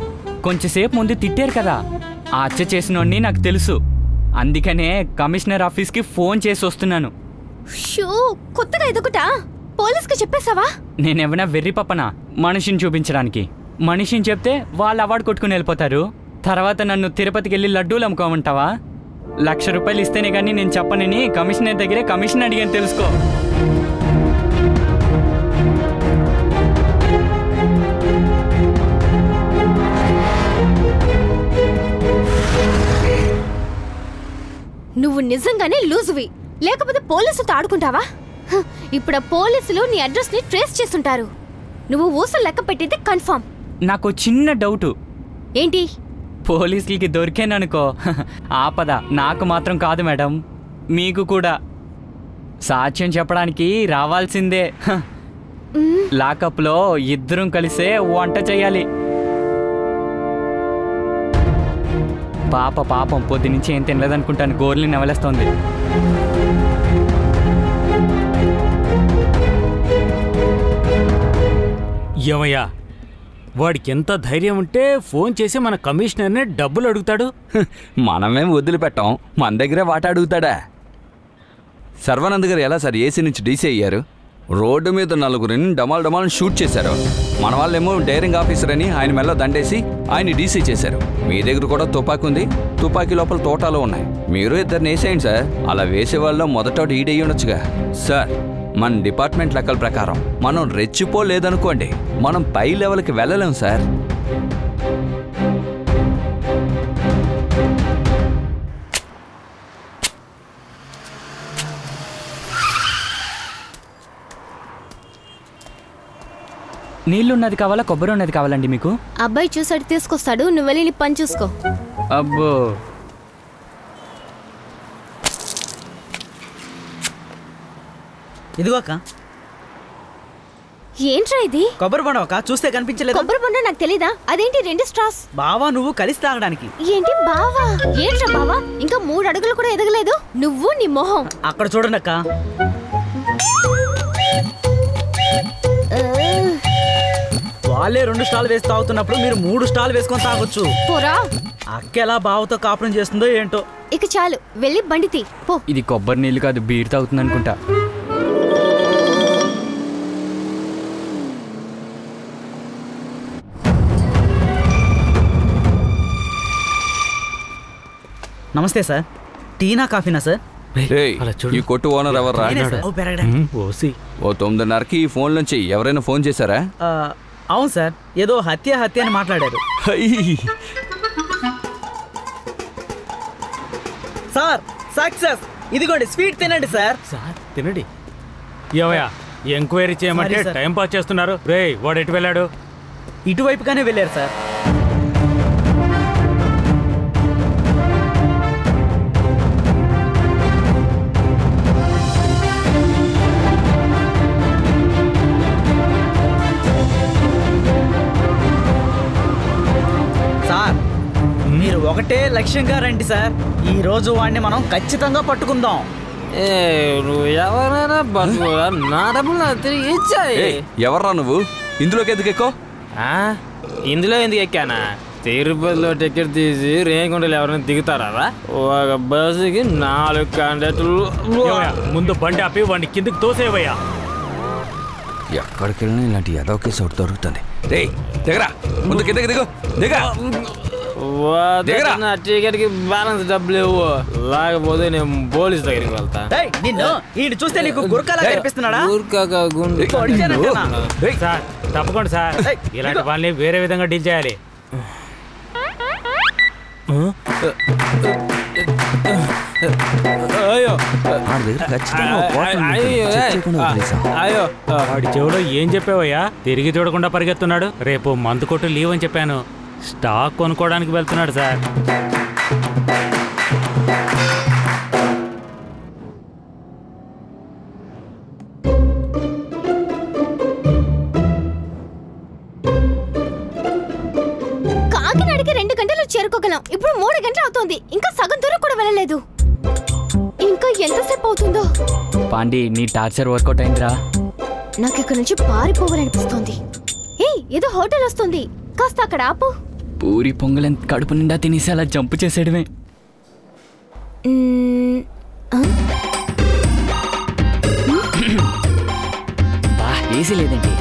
కొంచెంసేపు ముందు తిట్టారు కదా, ఆ హత్య చేసినోడిని నాకు తెలుసు. అందుకనే కమిషనర్ ఆఫీస్కి ఫోన్ చేసి వస్తున్నాను. షూ, కొత్తగా ఎదుగుటా పోలీస్కి చెప్పేశావా? నేనేమైనా వెర్రి పప్పనా మనిషిని చూపించడానికి? మనిషిని చెప్తే వాళ్ళు అవార్డు కొట్టుకుని వెళ్ళిపోతారు. తర్వాత నన్ను తిరుపతికి వెళ్ళి లడ్డూలు అమ్ముకోమంటావా? 1,00,000 రూపాయలు ఇస్తేనే కానీ నేను చెప్పనని కమిషనర్ దగ్గరే కమిషన్ అడిగాను, తెలుసుకో. నువ్వు నిజంగానే లూజువి, లేకపోతే పోలీసులతో ఆడుకుంటావా? ఇప్పుడు పోలీసులు నీ అడ్రస్ ని ట్రేస్ చేస్తుంటారు. నువ్వు ఊసలు లెక్క పెట్టితే కన్ఫర్మ్. నాకు చిన్న డౌటు. ఏంటి? పోలీసులకి దొరికాననుకో ఆపద నాకు మాత్రం కాదు మేడం, మీకు కూడా. సాక్ష్యం చెప్పడానికి రావాల్సిందే. లాకప్లో ఇద్దరం కలిసే వంట చేయాలి. పాపం పొద్దు నుంచి ఏం తినలేదనుకుంటాను, గోర్లు నవలేస్తోంది. ఏమయ్యా, వాడికి ఎంత ధైర్యం ఉంటే ఫోన్ చేసి మన కమిషనర్నే డబ్బులు అడుగుతాడు? మనమేం వదిలిపెట్టాం, మన దగ్గరే వాట అడుగుతాడా? సర్వానంద్ గారు ఎలా సార్ ఏసీ నుంచి డీసీ అయ్యారు? రోడ్డు మీద 4 డమాల్ షూట్ చేశారు. మన వాళ్ళేమో డైరింగ్ ఆఫీసర్ అని ఆయన మెల్ల దండేసి ఆయన డీసీ చేశారు. మీ దగ్గర కూడా తుపాకీ ఉంది, తుపాకీ లోపల తోటాలు ఉన్నాయి. మీరు 2 వేసేయండి సార్. అలా వేసే వాళ్ళలో మొదట ఈడయ్యి ఉండొచ్చుగా సార్. మన డిపార్ట్మెంట్ లెక్కల ప్రకారం మనం రెచ్చిపోలేదనుకోండి, మనం పై లెవెల్కి వెళ్ళలేం సార్. నీళ్ళున్నది కావాలా, కొబ్బరి ఉన్నది కావాలండి మీకు? అబ్బాయి చూసాడు తీసుకొస్తాడు, నువ్వు వెళ్ళి నీ పని చూసుకో. అబ్బో, ఇదిగో అక్క. ఏంట్రా ఇది? కొబ్బరి బొండం అక్క, చూస్తే కనిపించలేదు. కొబ్బరి బొండం నాకు తెలీదా? అదేంటి 2 స్ట్రాస్? బావా నువ్వు కలిసి తాగడానికి. ఏంటి బావా? ఏంట్రా బావా, ఇంకా 3 అడుగులు కూడా ఎదగలేదు నువ్వు, నీ మొహం. అక్కడ చూడండి అక్క. వాళ్ళే 2 స్టాల్ వేసి తాగుతున్నప్పుడు మీరు 3 స్టాల్ వేసుకొని తాగొచ్చు. పోరా. అక్క ఎలా బావతో కాపురం చేస్తుందో ఏంటో. ఇక చాలు, వెళ్ళి బండి తీ పో. ఇది కొబ్బరి నీళ్ళు కాదు, బీర్ తాగుతుంది అనుకుంటా. నమస్తే సార్, టీనా కాఫీనా సార్? ఈ కొట్టు ఓనర్ ఎవర్రా? ఓ 9:30కి ఈ ఫోన్ నుంచి ఎవరైనా ఫోన్ చేశారా? అవును సార్, ఏదో హత్య అని మాట్లాడారు. సార్ సక్సెస్, ఇదిగోండి స్వీట్ తినండి సార్. సార్ తినండి. ఏమయ్యా, ఎంక్వైరీ చేయమంటే టైం పాస్ చేస్తున్నారు. రే, వాడు ఎటు వెళ్ళాడు? ఇటువైపుగానే వెళ్ళారు సార్. మీరు ఒకటే లక్ష్యంగా రండి సార్. ఈ రోజు వాడిని మనం ఖచ్చితంగా పట్టుకుందాం. నువ్వు ఎవరైనా నా డబ్బులు తిరిగి ఇచ్చాయి. ఎవర్రా నువ్వు? ఇందులోకి ఎందుకు ఎక్కువ? ఇందులో ఎందుకు ఎక్కానా? తిరుపతిలో టికెట్ తీసి రేణిగుంటలో ఎవరైనా దిగుతారా? ఒక బస్సుకి 4 కండక్టర్లు. ముందు బండి ఆపి వాడిని కిందకి తోసేవయ్యా. ఎక్కడికి వెళ్ళినా ఇలాంటి ఏదో కేసు ఒకటి దొరుకుతుంది. దిగరా, ముందు కిందకి దిగు. నా టికెట్ కి బ్యాలెన్స్ డబ్బులు ఇవ్వు, లేకపోతే నేను పోలీస్ దగ్గరికి వెళ్తా. నిన్ను ఈయన చూస్తే నీకు గుర్కాలా కనిపిస్తున్నాడా? సార్ తప్పకుండా సార్, ఇలాంటి వాళ్ళని వేరే విధంగా డీల్ చేయాలి. వాడి చెవులో ఏం చెప్పావయ్యా? తిరిగి చూడకుండా పరిగెత్తున్నాడు. రేపు మందు కొట్టు లీవ్ అని చెప్పాను. స్టాక్ కొనుక్కోవడానికి వెళ్తున్నాడు సార్. కాకినాడకి 2 గంటలు చేరుకోగలం. ఇప్పుడు 3 గంటలు అవుతోంది, ఇంకా సగం దూరం కూడా వెళ్ళలేదు. ఇంకా ఎంతసేపు అవుతుందో? పాండి, నీ టార్చర్ వర్కౌట్ అయిందిరా. నాకు ఇక్కడ నుంచి పారిపోవాలనిపిస్తోంది. ఏదో హోటల్ వస్తుంది, కాస్త అక్కడ ఆపు. పూరి పొంగల్ కడుపు నిండా తినేసి అలా జంప్ చేసేయడమే. ఏసీ లేదండి.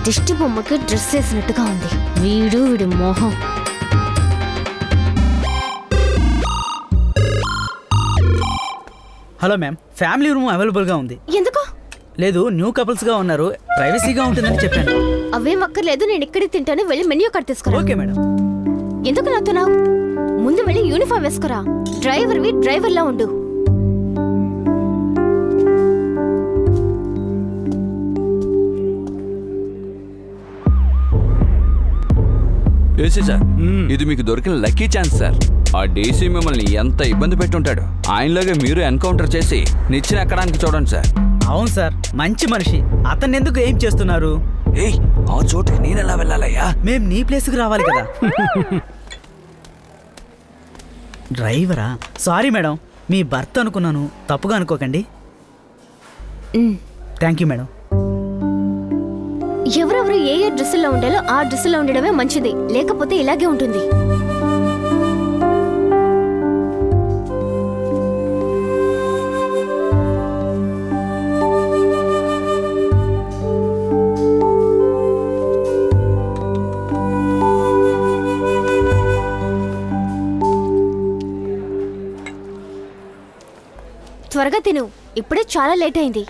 దిష్టి బొమ్మకి డ్రెస్ వేసినట్టుగా ఉంది. వీడి మోహం. హలో మ్యామ్, ఫ్యామిలీ రూమ్ అవైలబుల్గా ఉంది. ఎందుకు? లేదు, న్యూ కపుల్స్గా ఉన్నారు, ప్రైవసీగా ఉంటుందని చెప్పాను. అవేం అక్కర్లేదు, నేను ఇక్కడే తింటాను. వెళ్ళి మెన్యూ కార్డ్ తీసుకురా. Okay madam. ఎందుకు నవ్వుతున్నావు? ముందు వెళ్ళి యూనిఫామ్ వేసుకురా. డ్రైవర్లా ఉండు. ఏసీ సార్, ఇది మీకు దొరికిన లక్కీ ఛాన్స్ సార్. ఆ డీసీ మిమ్మల్ని ఎంత ఇబ్బంది పెట్టుంటాడు. ఆయనలాగే మీరు ఎన్కౌంటర్ చేసి నిచ్చెన ఎక్కడానికి చూడండి సార్. అవును సార్, మంచి మనిషి. అతన్ని ఎందుకు ఏం చేస్తున్నారు? ఏయ్, ఆ చోటుకి నేనెలా వెళ్ళాలయ్యా? మేం నీ ప్లేస్కి రావాలి కదా. డ్రైవరా? సారీ మేడం, మీ భర్త అనుకున్నాను, తప్పుగా అనుకోకండి. Thank you madam. ఎవరెవరు ఏ డ్రెస్సుల్లో ఉండాలో ఆ డ్రెస్సులో ఉండడమే మంచిది, లేకపోతే ఇలాగే ఉంటుంది. త్వరగా తిను, ఇప్పుడే చాలా లేట్ అయింది.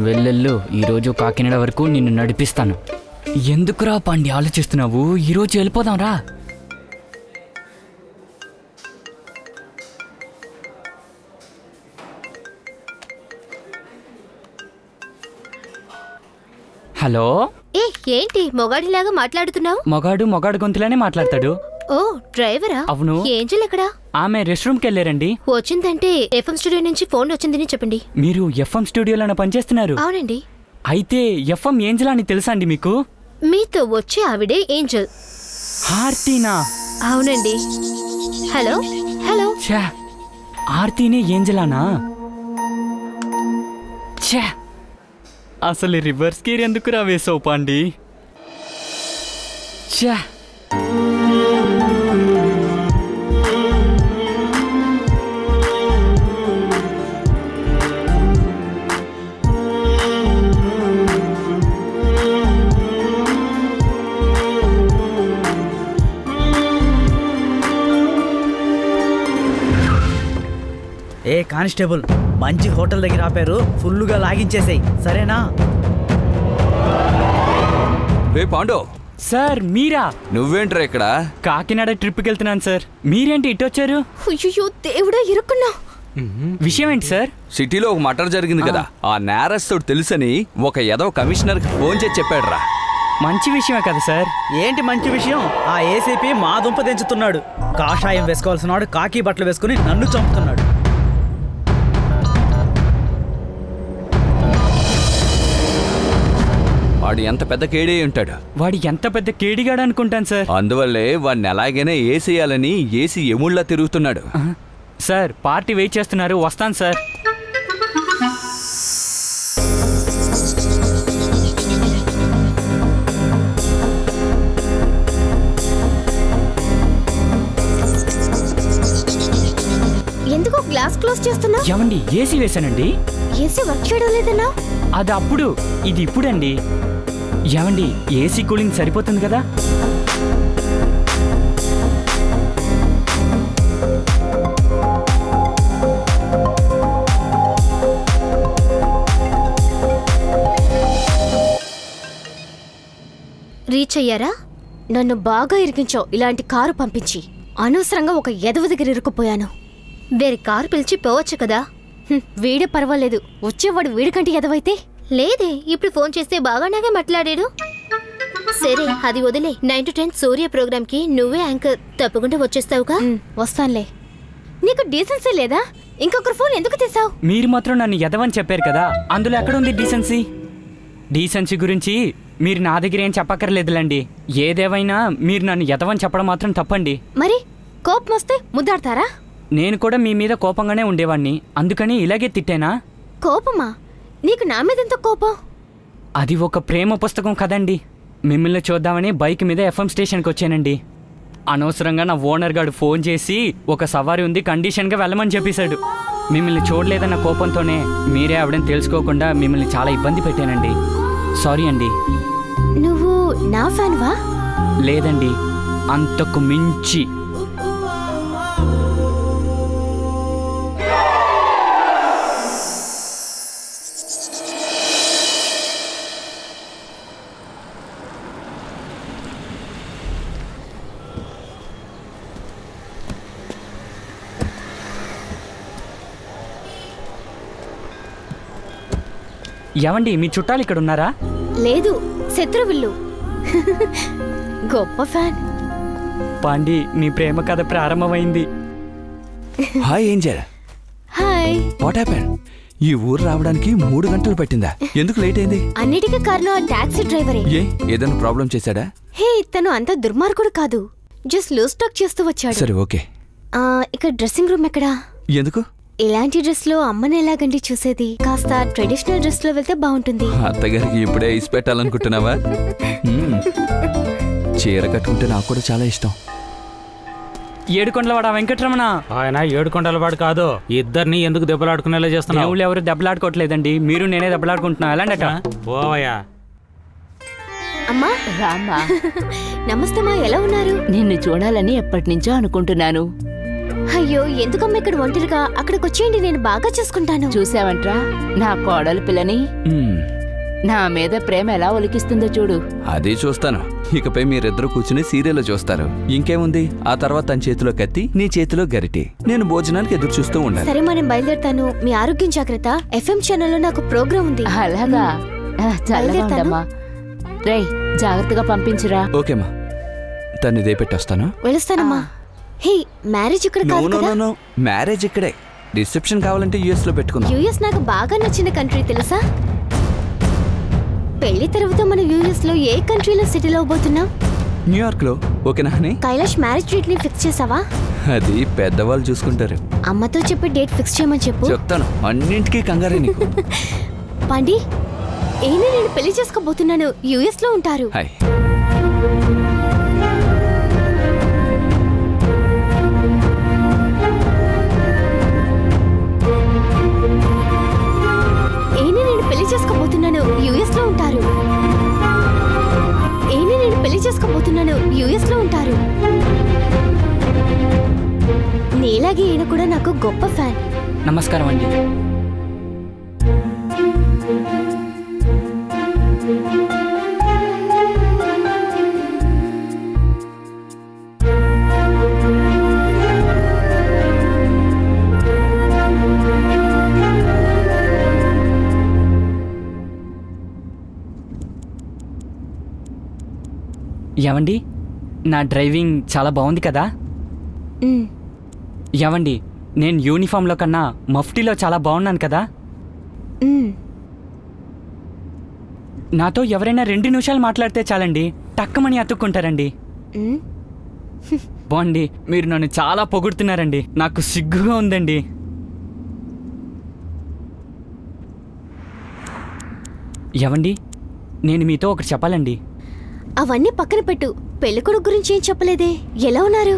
వెళ్ళు, ఈరోజు కాకినాడ వరకు నిన్ను నడిపిస్తాను. ఎందుకురా పాండి ఆలోచిస్తున్నావు? ఈరోజు వెళ్ళిపోదాం రా. హలో. ఏంటి మొగాడిలాగా మాట్లాడుతున్నావు? మొగాడు గొంతులానే మాట్లాడతాడు. ఓ డ్రైవరా? అవును. ఏంజల్ ఎక్కడా? ఆమె రెస్ట్ రూమ్కి వెళ్ళారండి. వచ్చిందంటే ఎఫ్ఎం స్టూడియో నుంచి ఫోన్ వచ్చిందని చెప్పండి. మీరు ఎఫ్ఎం స్టూడియోలోనే పనిచేస్తున్నారు? అవునండి. అయితే ఎఫ్ఎం ఏంజల్ అని తెలుసా అండి మీకు? మీతో వచ్చే ఆవిడే ఏంజల్. ఆర్తీనా? అవునండి. Hello hello. ఛా, ఆర్తీనే ఏంజలానా? ఛా, అసలు రివర్స్ గేర్ ఎందుకు రా వేసావు పాండి? ఛా. ఏ కానిస్టేబుల్, మంచి హోటల్ దగ్గర ఆపారు, ఫుల్లుగా లాగించేసాయి, సరేనా? రే పాండు. సార్ మీరా? నువ్వేంట్రా ఇక్కడ? కాకినాడ ట్రిప్కి వెళ్తున్నాను సార్. మీరేంటి ఇటు వచ్చారు? అయ్యో దేవుడా, ఇరుక్కున్నా. విషయం ఏంటి సార్? సిటీలో ఒక మర్డర్ జరిగింది కదా, ఆ నేరస్తుడు తెలుసని ఒక ఎదవ కమిషనర్ కి ఫోన్ చేసి చెప్పాడురా. మంచి విషయమే కదా సార్. ఏంటి మంచి విషయం? ఆ ఏసీపీ మా దుంప తెంచుతున్నాడు. కాషాయం వేసుకోవాల్సిన వాడు కాకి బట్టలు వేసుకుని నన్ను చంపుతున్నాడు. వాడు ఎంత పెద్ద కేడీ ఉంటాడు. వాడు ఎంత పెద్ద కేడిగాడు అనుకుంటాను సార్. అందువల్లే వాడిని ఎలాగైనా ఏసేయాలని ఏసీ ఎముళ్ళ తిరుగుతున్నాడు. సార్ పార్టీ వెయిట్ చేస్తున్నారు, వస్తాను సార్. ఎందుకు గ్లాస్ క్లోజ్ చేస్తున్నా? ఏమండి, ఏసీ వేశానండి. ఏసీ వర్క్ చేయడం లేదన్నా? అది అప్పుడు, ఇది ఇప్పుడండి. ఏమండి, ఏసీ కూలింగ్ సరిపోతుంది కదా? రీచ్ అయ్యారా? నన్ను బాగా ఇరికించావు ఇలాంటి కారు పంపించి. అనవసరంగా ఒక ఎదవ దగ్గర ఇరుక్కుపోయాను. వేరే కారు పిలిచి పోవచ్చు కదా. వీడే పర్వాలేదు, వచ్చేవాడు వీడికంటే ఎదవైతే. లేదే, ఇప్పుడు ఫోన్ చేస్తే బాగానే మాట్లాడాడు. సరే అది వదిలే. 9 to 10 సూర్య ప్రోగ్రామ్ కి నువ్వే యాంకర్, తప్పకుండా వచ్చేస్తావుగా? వస్తానులే. నీకు డీసెన్సీ లేదా? ఇంకొకరు ఫోన్ ఎందుకు తీసావు? మీరు మాత్రం నన్ను ఎదవని చెప్పారు కదా, అందులో ఎక్కడుంది డీసెన్సీ? డీసెన్సీ గురించి మీరు నా దగ్గర ఏం చెప్పక్కర్లేదులండి. ఏదేవైనా మీరు నన్ను ఎదవని చెప్పడం మాత్రం తప్పండి. మరి కోపం వస్తే ముద్దాడతారా? నేను కూడా మీ మీద కోపంగానే ఉండేవాణ్ణి, అందుకని ఇలాగే తిట్టానా? కోపమా? నీకు నా మీద ఎంత కోపం? అది ఒక ప్రేమ పుస్తకం కదండి. మిమ్మల్ని చూద్దామని బైక్ మీద ఎఫ్ఎం స్టేషన్కి వచ్చానండి. అనవసరంగా నా ఓనర్ గారు ఫోన్ చేసి ఒక సవారీ ఉంది కండిషన్గా వెళ్ళమని చెప్పేశాడు. మిమ్మల్ని చూడలేదన్న కోపంతోనే మీరే ఆవిడని తెలుసుకోకుండా మిమ్మల్ని చాలా ఇబ్బంది పెట్టానండి. సారీ అండి. నువ్వు నా ఫ్యాన్వా? లేదండి, అంతకు మించి. ఏవండి, మీ చుట్టాలు ఇక్కడ ఉన్నారా? లేదు, శత్రువులు. గొప్ప ఫ్యాన్. పాండి, మీ ప్రేమ కథ ప్రారంభమైంది. Hi Angel. Hi. What happen? ఈ ఊరు రావడానికి 3 గంటలు పట్టిందా? ఎందుకు లేట్ అయింది? అన్నిటికీ కారణం ఆ టాక్సీ డ్రైవరే. ఏదైనా ప్రాబ్లం చేశాడా? హే, తను అంత దుర్మార్గుడు కాదు. జస్ట్ లూజ్ టాక్ చేస్తూ వచ్చాడు. సరే, ఓకే. ఇక్కడ డ్రెస్సింగ్ రూమ్ ఎక్కడా? ఎందుకు? ఇలాంటి డ్రెస్ లో అమ్మని ఎలాగండి చూసేది? కాస్త ట్రెడిషనల్ డ్రెస్ లో వెళ్తే బాగుంటుంది. అత్తగారికి ఇప్పుడే ఇసి పెట్టాలనుకుంటున్నావా? చీర కట్టుకుంటే నాకు కూడా చాలా ఇష్టం. ఏడుకొండలవాడ వెంకటరమణ. ఆయన ఏడుకొండలవాడు కాదు. ఇద్దరిని ఎందుకు దెబ్బలాడుకునేలా చేస్తున్నావు? దేవుళ్ళు ఎవరు దెబ్బలాడుకోవట్లేదండి, మీరు నేనే దెబ్బలాడుకుంటున్నా. ఎలాండట? ఓవయ్యా. అమ్మా. రామ్మా. నమస్తే మా, ఎలా ఉన్నారు? నిన్ను చూడాలని ఎప్పటి నుంచో అనుకుంటున్నాను. అయ్యో, ఎందుకమ్మా ఇక్కడ ఒంటరిగా? అక్కడికి వచ్చేయండి, నేను బాగా చూసుకుంటాను. చూసావంట్రా నా కోడలు పిల్లని? నా మీద ప్రేమ ఎలా ఒలికిస్తుందో చూడు. అదే చూస్తాను. ఇకపై మీరిద్దరు కూర్చుని సీరియల్ చూస్తారు. ఇంకేముంది, ఆ తర్వాత తన చేతిలో కత్తి, నీ చేతిలో గరిటి. నేను భోజనానికి ఎదురు చూస్తూ ఉండాలి. సరే, మనం బయలుదేరుతాను. మీ ఆరోగ్యం జాగ్రత్త. ఎఫ్ఎం ఛానల్లో నాకు ప్రోగ్రామ్ ఉంది. అలాగా? చల్లగా ఉండమ్మా. రేయ్, జాగ్రత్తగా పంపించురా. ఓకేమా, తను ఇదే పెట్టొస్తాను. వెళుస్తానమ్మా. హే, మ్యారేజ్ ఇక్కడ కాదు కదా? మ్యారేజ్ ఇక్కడే. రిసెప్షన్ కావాలంటే యుఎస్ లో పెట్టుకుందాం. యుఎస్ నాకు బాగా నచ్చిన కంట్రీ, తెలుసా? పెళ్లి తర్వాత మనం యుఎస్ లో ఏ కంట్రీలో సెటిల్ అవబోతున్నాం? న్యూయార్క్ లో. ఓకేనా హనీ? కైలాష్ మ్యారేజ్ డేట్ ని ఫిక్స్ చేసావా? అది పెద్దవాళ్ళు చూసుకుంటారు. అమ్మతో చెప్పి డేట్ ఫిక్స్ చేయమని చెప్పు. చెప్తాను, అన్నింటికీ కంగారే నీకు. పాండి, నేను పెళ్లి చేసుకోబోతున్నాను. యుఎస్ లో ఉంటారు. హాయ్. నేను పెళ్లి చేసుకోబోతున్నాను. యుఎస్ లో ఉంటారు. నేను పెళ్లి చేసుకోబోతున్నాను. యుఎస్ లో ఉంటారు. నీలాగే ఈయన కూడా నాకు గొప్ప ఫ్యాన్. నమస్కారం అండి. ఏవండి, నా డ్రైవింగ్ చాలా బాగుంది కదా? ఏవండి, నేను యూనిఫామ్లో కన్నా మఫ్టీలో చాలా బాగున్నాను కదా? నాతో ఎవరైనా 2 నిమిషాలు మాట్లాడితే చాలండి, టక్కమని అతుక్కుంటారండి. బాగుండి, మీరు నన్ను చాలా పొగుడుతున్నారండి. నాకు సిగ్గుగా ఉందండి. ఏవండి, నేను మీతో ఒకటి చెప్పాలండి. అవన్నీ పక్కన పెట్టు. పెళ్ళికొడుకు గురించి ఏం చెప్పలేదే? ఎలా ఉన్నారు?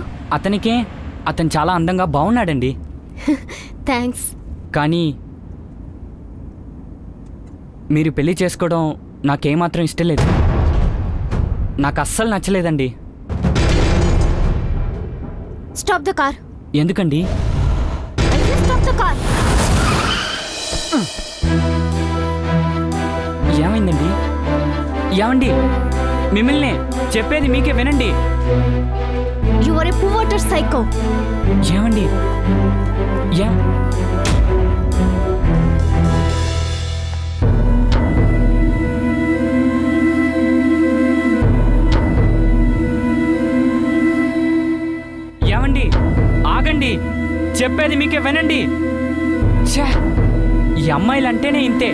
అతను చాలా అందంగా బాగున్నాడండి. థ్యాంక్స్. కానీ మీరు పెళ్లి చేసుకోవడం నాకేమాత్రం ఇష్టం లేదు. నాకు అస్సలు నచ్చలేదండి. Stop the car. ఎందుకండి? Stop the car. ఏమైందండి? ఏమండి, మిమ్మల్ని చెప్పేది మీకే వినండి. You are a perverted psycho. ఏమండి? ఏమండి, ఆగండి, చెప్పేది మీకే వినండి. ఛే, ఈ అమ్మాయిలంటేనే ఇంతే.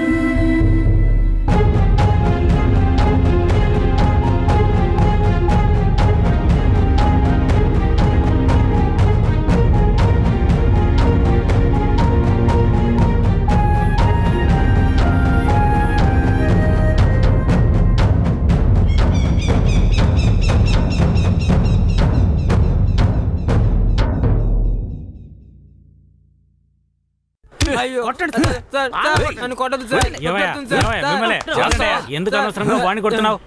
కొట్టండి సార్. సార్, సార్, నన్ను కొట్టొద్దు సార్. ఏమయ్యా? కొట్టొద్దు సార్. ఏమయ్యా? మిమ్మల్ని జాగ్రత్తయ్యా. ఎందుకు అనవసరంగా వాడిని కొడుతున్నావు?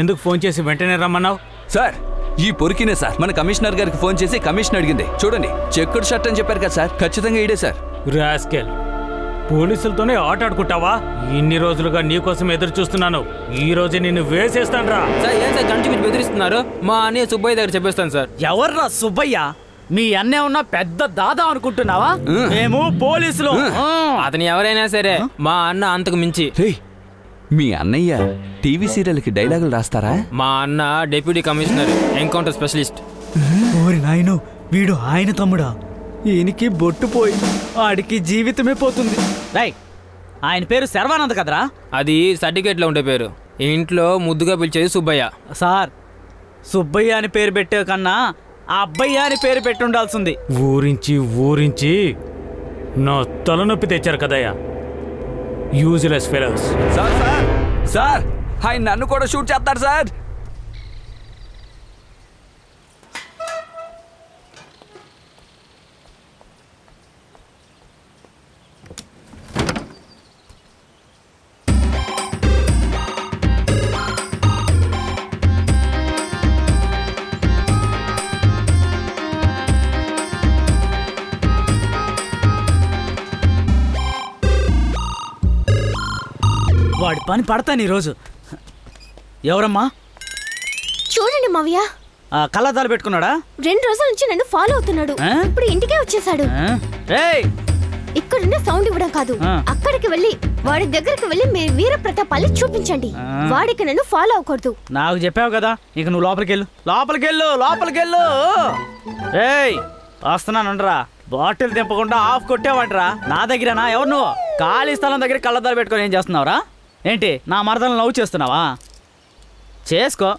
ఎందుకు ఫోన్ చేసి వెంటనే రమ్మన్నావు? సార్ ఈ పొరికినే సార్ మన కమిషనర్ గారికి ఫోన్ చేసి కమిషన్ అడిగింది. చూడండి చెక్కుడు షర్ట్ అని చెప్పారు కదా సార్, ఖచ్చితంగా ఈడే సార్. రాస్కెల్, పోలీసులతోనే ఆట ఆడుకుంటావా? ఇన్ని రోజులుగా నీకోసం ఎదురు చూస్తున్నాను. ఈ రోజే నిన్ను వేసేస్తాను రా. సార్ ఏం సార్ గంట మీరు బెదిరిస్తున్నారు? మా అన్నయ్య సుబ్బయ్య దగ్గర చెప్పేస్తాను సార్. ఎవర్రా సుబ్బయ్య? మీ అన్నే ఉన్న పెద్ద దాదా అనుకుంటున్నావా? మేము పోలీసులు. అతను ఎవరైనా సరే మా అన్న అంతకు మించి. రేయ్ మీ అన్నయ్య టీవీ సీరియల్కి డైలాగులు రాస్తారా? మా అన్న డిప్యూటీ కమిషనర్, ఎన్కౌంటర్ స్పెషలిస్ట్. ఓరి నాయను, వీడు ఆయన తమ్ముడా? ఈయనకి బొట్టు పోయి వాడికి జీవితమే పోతుంది. రై, ఆయన పేరు శర్వానంద్ కదరా? అది సర్టిఫికేట్లో ఉండే పేరు. ఇంట్లో ముద్దుగా పిలిచేది సుబ్బయ్య. సార్, సుబ్బయ్య అని పేరు పెట్టే కన్నా ఆ అబ్బయ్య అని పేరు పెట్టి ఉండాల్సింది. ఊరించి నా తలనొప్పి తెచ్చారు కదయ్యా, useless fellows. Sir sir sir ఆయన నన్ను కూడా షూట్ చేస్తారు సార్. వాడి పని పడతాను ఈరోజు. ఎవరమ్మా? చూడండి మావయ్య, కళ్ళద్దాలు పెట్టుకున్నాడా? 2 రోజుల నుంచి నన్ను ఫాలో అవుతున్నాడు. ఆ? ఇప్పుడు ఇంటికే వచ్చేసాడు. రేయ్, ఇక్కడున్న సౌండ్ ఇవ్వడం కాదు, ఆ. అక్కడికి వెళ్ళి వాడి దగ్గరికి వెళ్ళి మీ వీర ప్రతాపాన్ని చూపించండి. ఆ. వాడికి నన్ను ఫాలో అవ్వకూడదు. నాకు చెప్పావు కదా, ఇక నువ్వు లోపలికెళ్ళు. రేయ్, వస్తున్నానురా. Bottle దింపకుండా of కొట్టేవాడ్రా. నా దగ్గరనా? ఎవరు నువ్వు? ఖాళీ స్థలం దగ్గర కళ్ళద్దాలు పెట్టుకొని ఏం చేస్తున్నావురా? ఏంటి నా మరదలను లవ్ చేస్తున్నావా? చేసుకో,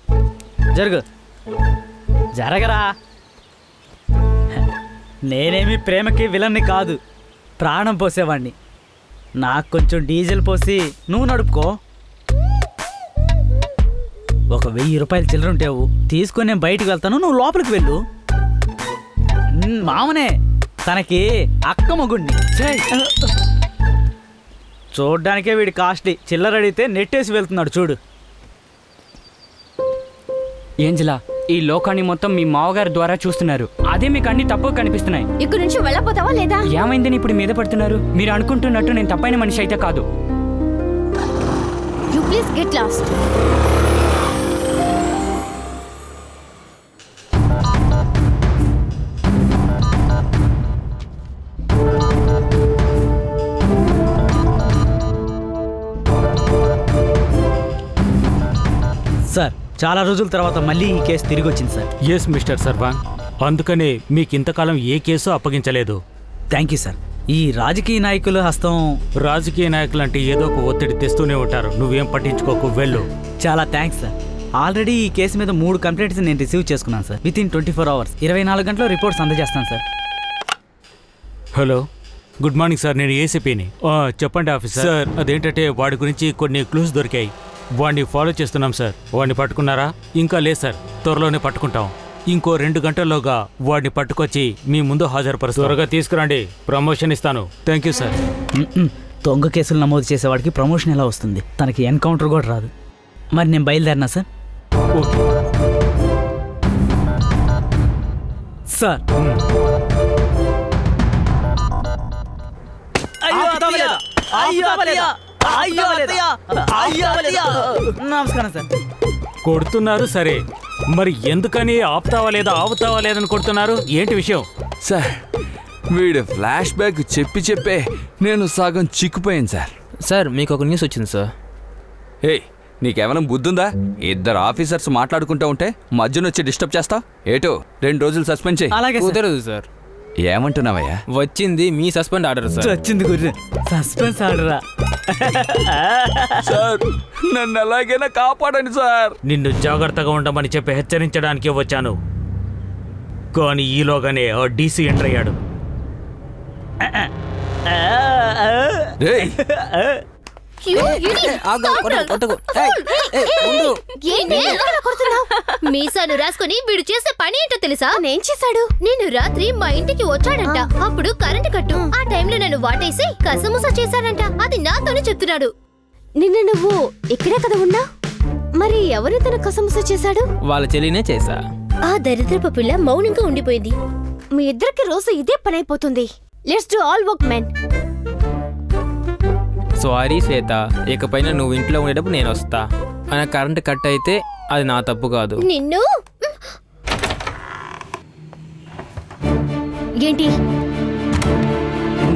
జరగరా. నేనేమి ప్రేమకి విలన్ని కాదు, ప్రాణం పోసేవాడిని. నాకు కొంచెం డీజిల్ పోసి నువ్వు నడుపుకో. ఒక 1000 రూపాయలు చిల్లర ఉంటావు, తీసుకొని నేను బయటికి వెళ్తాను, నువ్వు లోపలికి వెళ్ళు. మామనే, తనకి అక్క మగుణ్ణి. చూడ్డానికే వీడి కాస్ట్లీ. చిల్లర అడిగితే నెట్టేసి వెళ్తున్నాడు చూడు. ఏంజలా, ఈ లోకాన్ని మొత్తం మీ మావగారి ద్వారా చూస్తున్నారు. అదే మీకు అన్ని తప్పు కనిపిస్తున్నాయి. ఇక్కడ నుంచి వెళ్ళపోతావా లేదా? ఏమైందని ఇప్పుడు మీద పడుతున్నారు? మీరు అనుకుంటున్నట్టు నేను తప్పైన మనిషి అయితే కాదు. You please get lost. Sir, చాలా రోజుల తర్వాత మళ్ళీ ఈ కేసు తిరిగి వచ్చింది సార్. ఎస్ మిస్టర్ సర్వాన్, అందుకనే మీకింతకాలం ఏ కేసు అప్పగించలేదు. Thank you sir. ఈ రాజకీయ నాయకుల హస్తం. రాజకీయ నాయకులంటే ఏదో ఒక ఒత్తిడి తెస్తూనే ఉంటారు. నువ్వేం పట్టించుకోకు, వెళ్ళు. చాలా థ్యాంక్స్ సార్. ఆల్రెడీ ఈ కేసు మీద 3 కంప్లైంట్స్ నేను రిసీవ్ చేసుకున్నాను సార్. వితిన్ 24 hours 24 గంటల్లో రిపోర్ట్స్ అందజేస్తాను sir. Hello, good morning sir, నేను ఏసీపీని. చెప్పండి ఆఫీసర్. సార్, అదేంటంటే వాడి గురించి కొన్ని క్లూస్ దొరికాయి. వాడిని ఫాలో చేస్తున్నాం సార్. వాడిని పట్టుకున్నారా? ఇంకా లేదు సార్, త్వరలోనే పట్టుకుంటాం. ఇంకో 2 గంటల్లోగా వాడిని పట్టుకొచ్చి మీ ముందు హాజరుపరుస్తాం. త్వరగా తీసుకురండి, ప్రమోషన్ ఇస్తాను. Thank you sir. దొంగ కేసులు నమోదు చేసేవాడికి ప్రమోషన్ ఎలా వస్తుంది? తనకి ఎన్కౌంటర్ కూడా రాదు. మరి నేను బయలుదేరినా సార్? Okay sir. నమస్కారం సార్. కొడుతున్నారు సరే, మరి ఎందుకని ఆపుతావా లేదా లేదని కొడుతున్నారు? ఏంటి విషయం? సార్ వీడు ఫ్లాష్ బ్యాక్ చెప్పే నేను సగం చిక్కుపోయాను సార్. సార్ మీకు ఒక న్యూస్ వచ్చింది సార్. ఏయ్, నీకేమైనా బుద్ధుందా? 2 ఆఫీసర్స్ మాట్లాడుకుంటూ ఉంటే మధ్యన వచ్చి డిస్టర్బ్ చేస్తా? ఏటో 2 రోజులు సస్పెండ్ చేయి. అలాగే కుదరదు సార్. ఏమంటున్నావయ్యా? వచ్చింది మీ సస్పెండ్ ఆర్డర్ సార్. వచ్చింది గుర్రె, సస్పెన్స్ ఆర్డరా? సార్ నన్ను ఎలాగైనా కాపాడండి సార్. నిన్ను జాగ్రత్తగా ఉండమని చెప్పి హెచ్చరించడానికే వచ్చాను, కానీ ఈలోగానే ఆ డీసీ ఎంటర్ అయ్యాడు. రేయ్, You idiot! Stop, Rahul. ఏంటి ఎందుకు కొడుతున్నావు? మీసాను రాసుకొని వీడు చేసే పని ఏంటో తెలుసా? నేను చేశాడు. నేను రాత్రి మా ఇంటికి వచ్చాడంట. అప్పుడు కరెంట్ కట్టు. ఆ టైంలో నన్ను వాటేసి కసముస చేశాడంట. అది నాతోనే చెప్తున్నాడు. నిన్న నువ్వు ఇక్కడే కదా ఉన్నా? మరి ఎవరు తన కసముస చేశాడు? వాళ్ళ చెల్లినే చేసా. ఆ దరిద్రపు పిల్ల మౌనంగా ఉండిపోయింది. మీ ఇద్దరికి రోజు ఇదే పని అయిపోతుంది. Let's do all work men. Sorry Shweta, ఇకపైన నువ్వు ఇంట్లో ఉండేటప్పుడు నేను వస్తా. ఆయన కరెంట్ కట్ అయితే అది నా తప్పు కాదు. నిన్ను ఏంటి?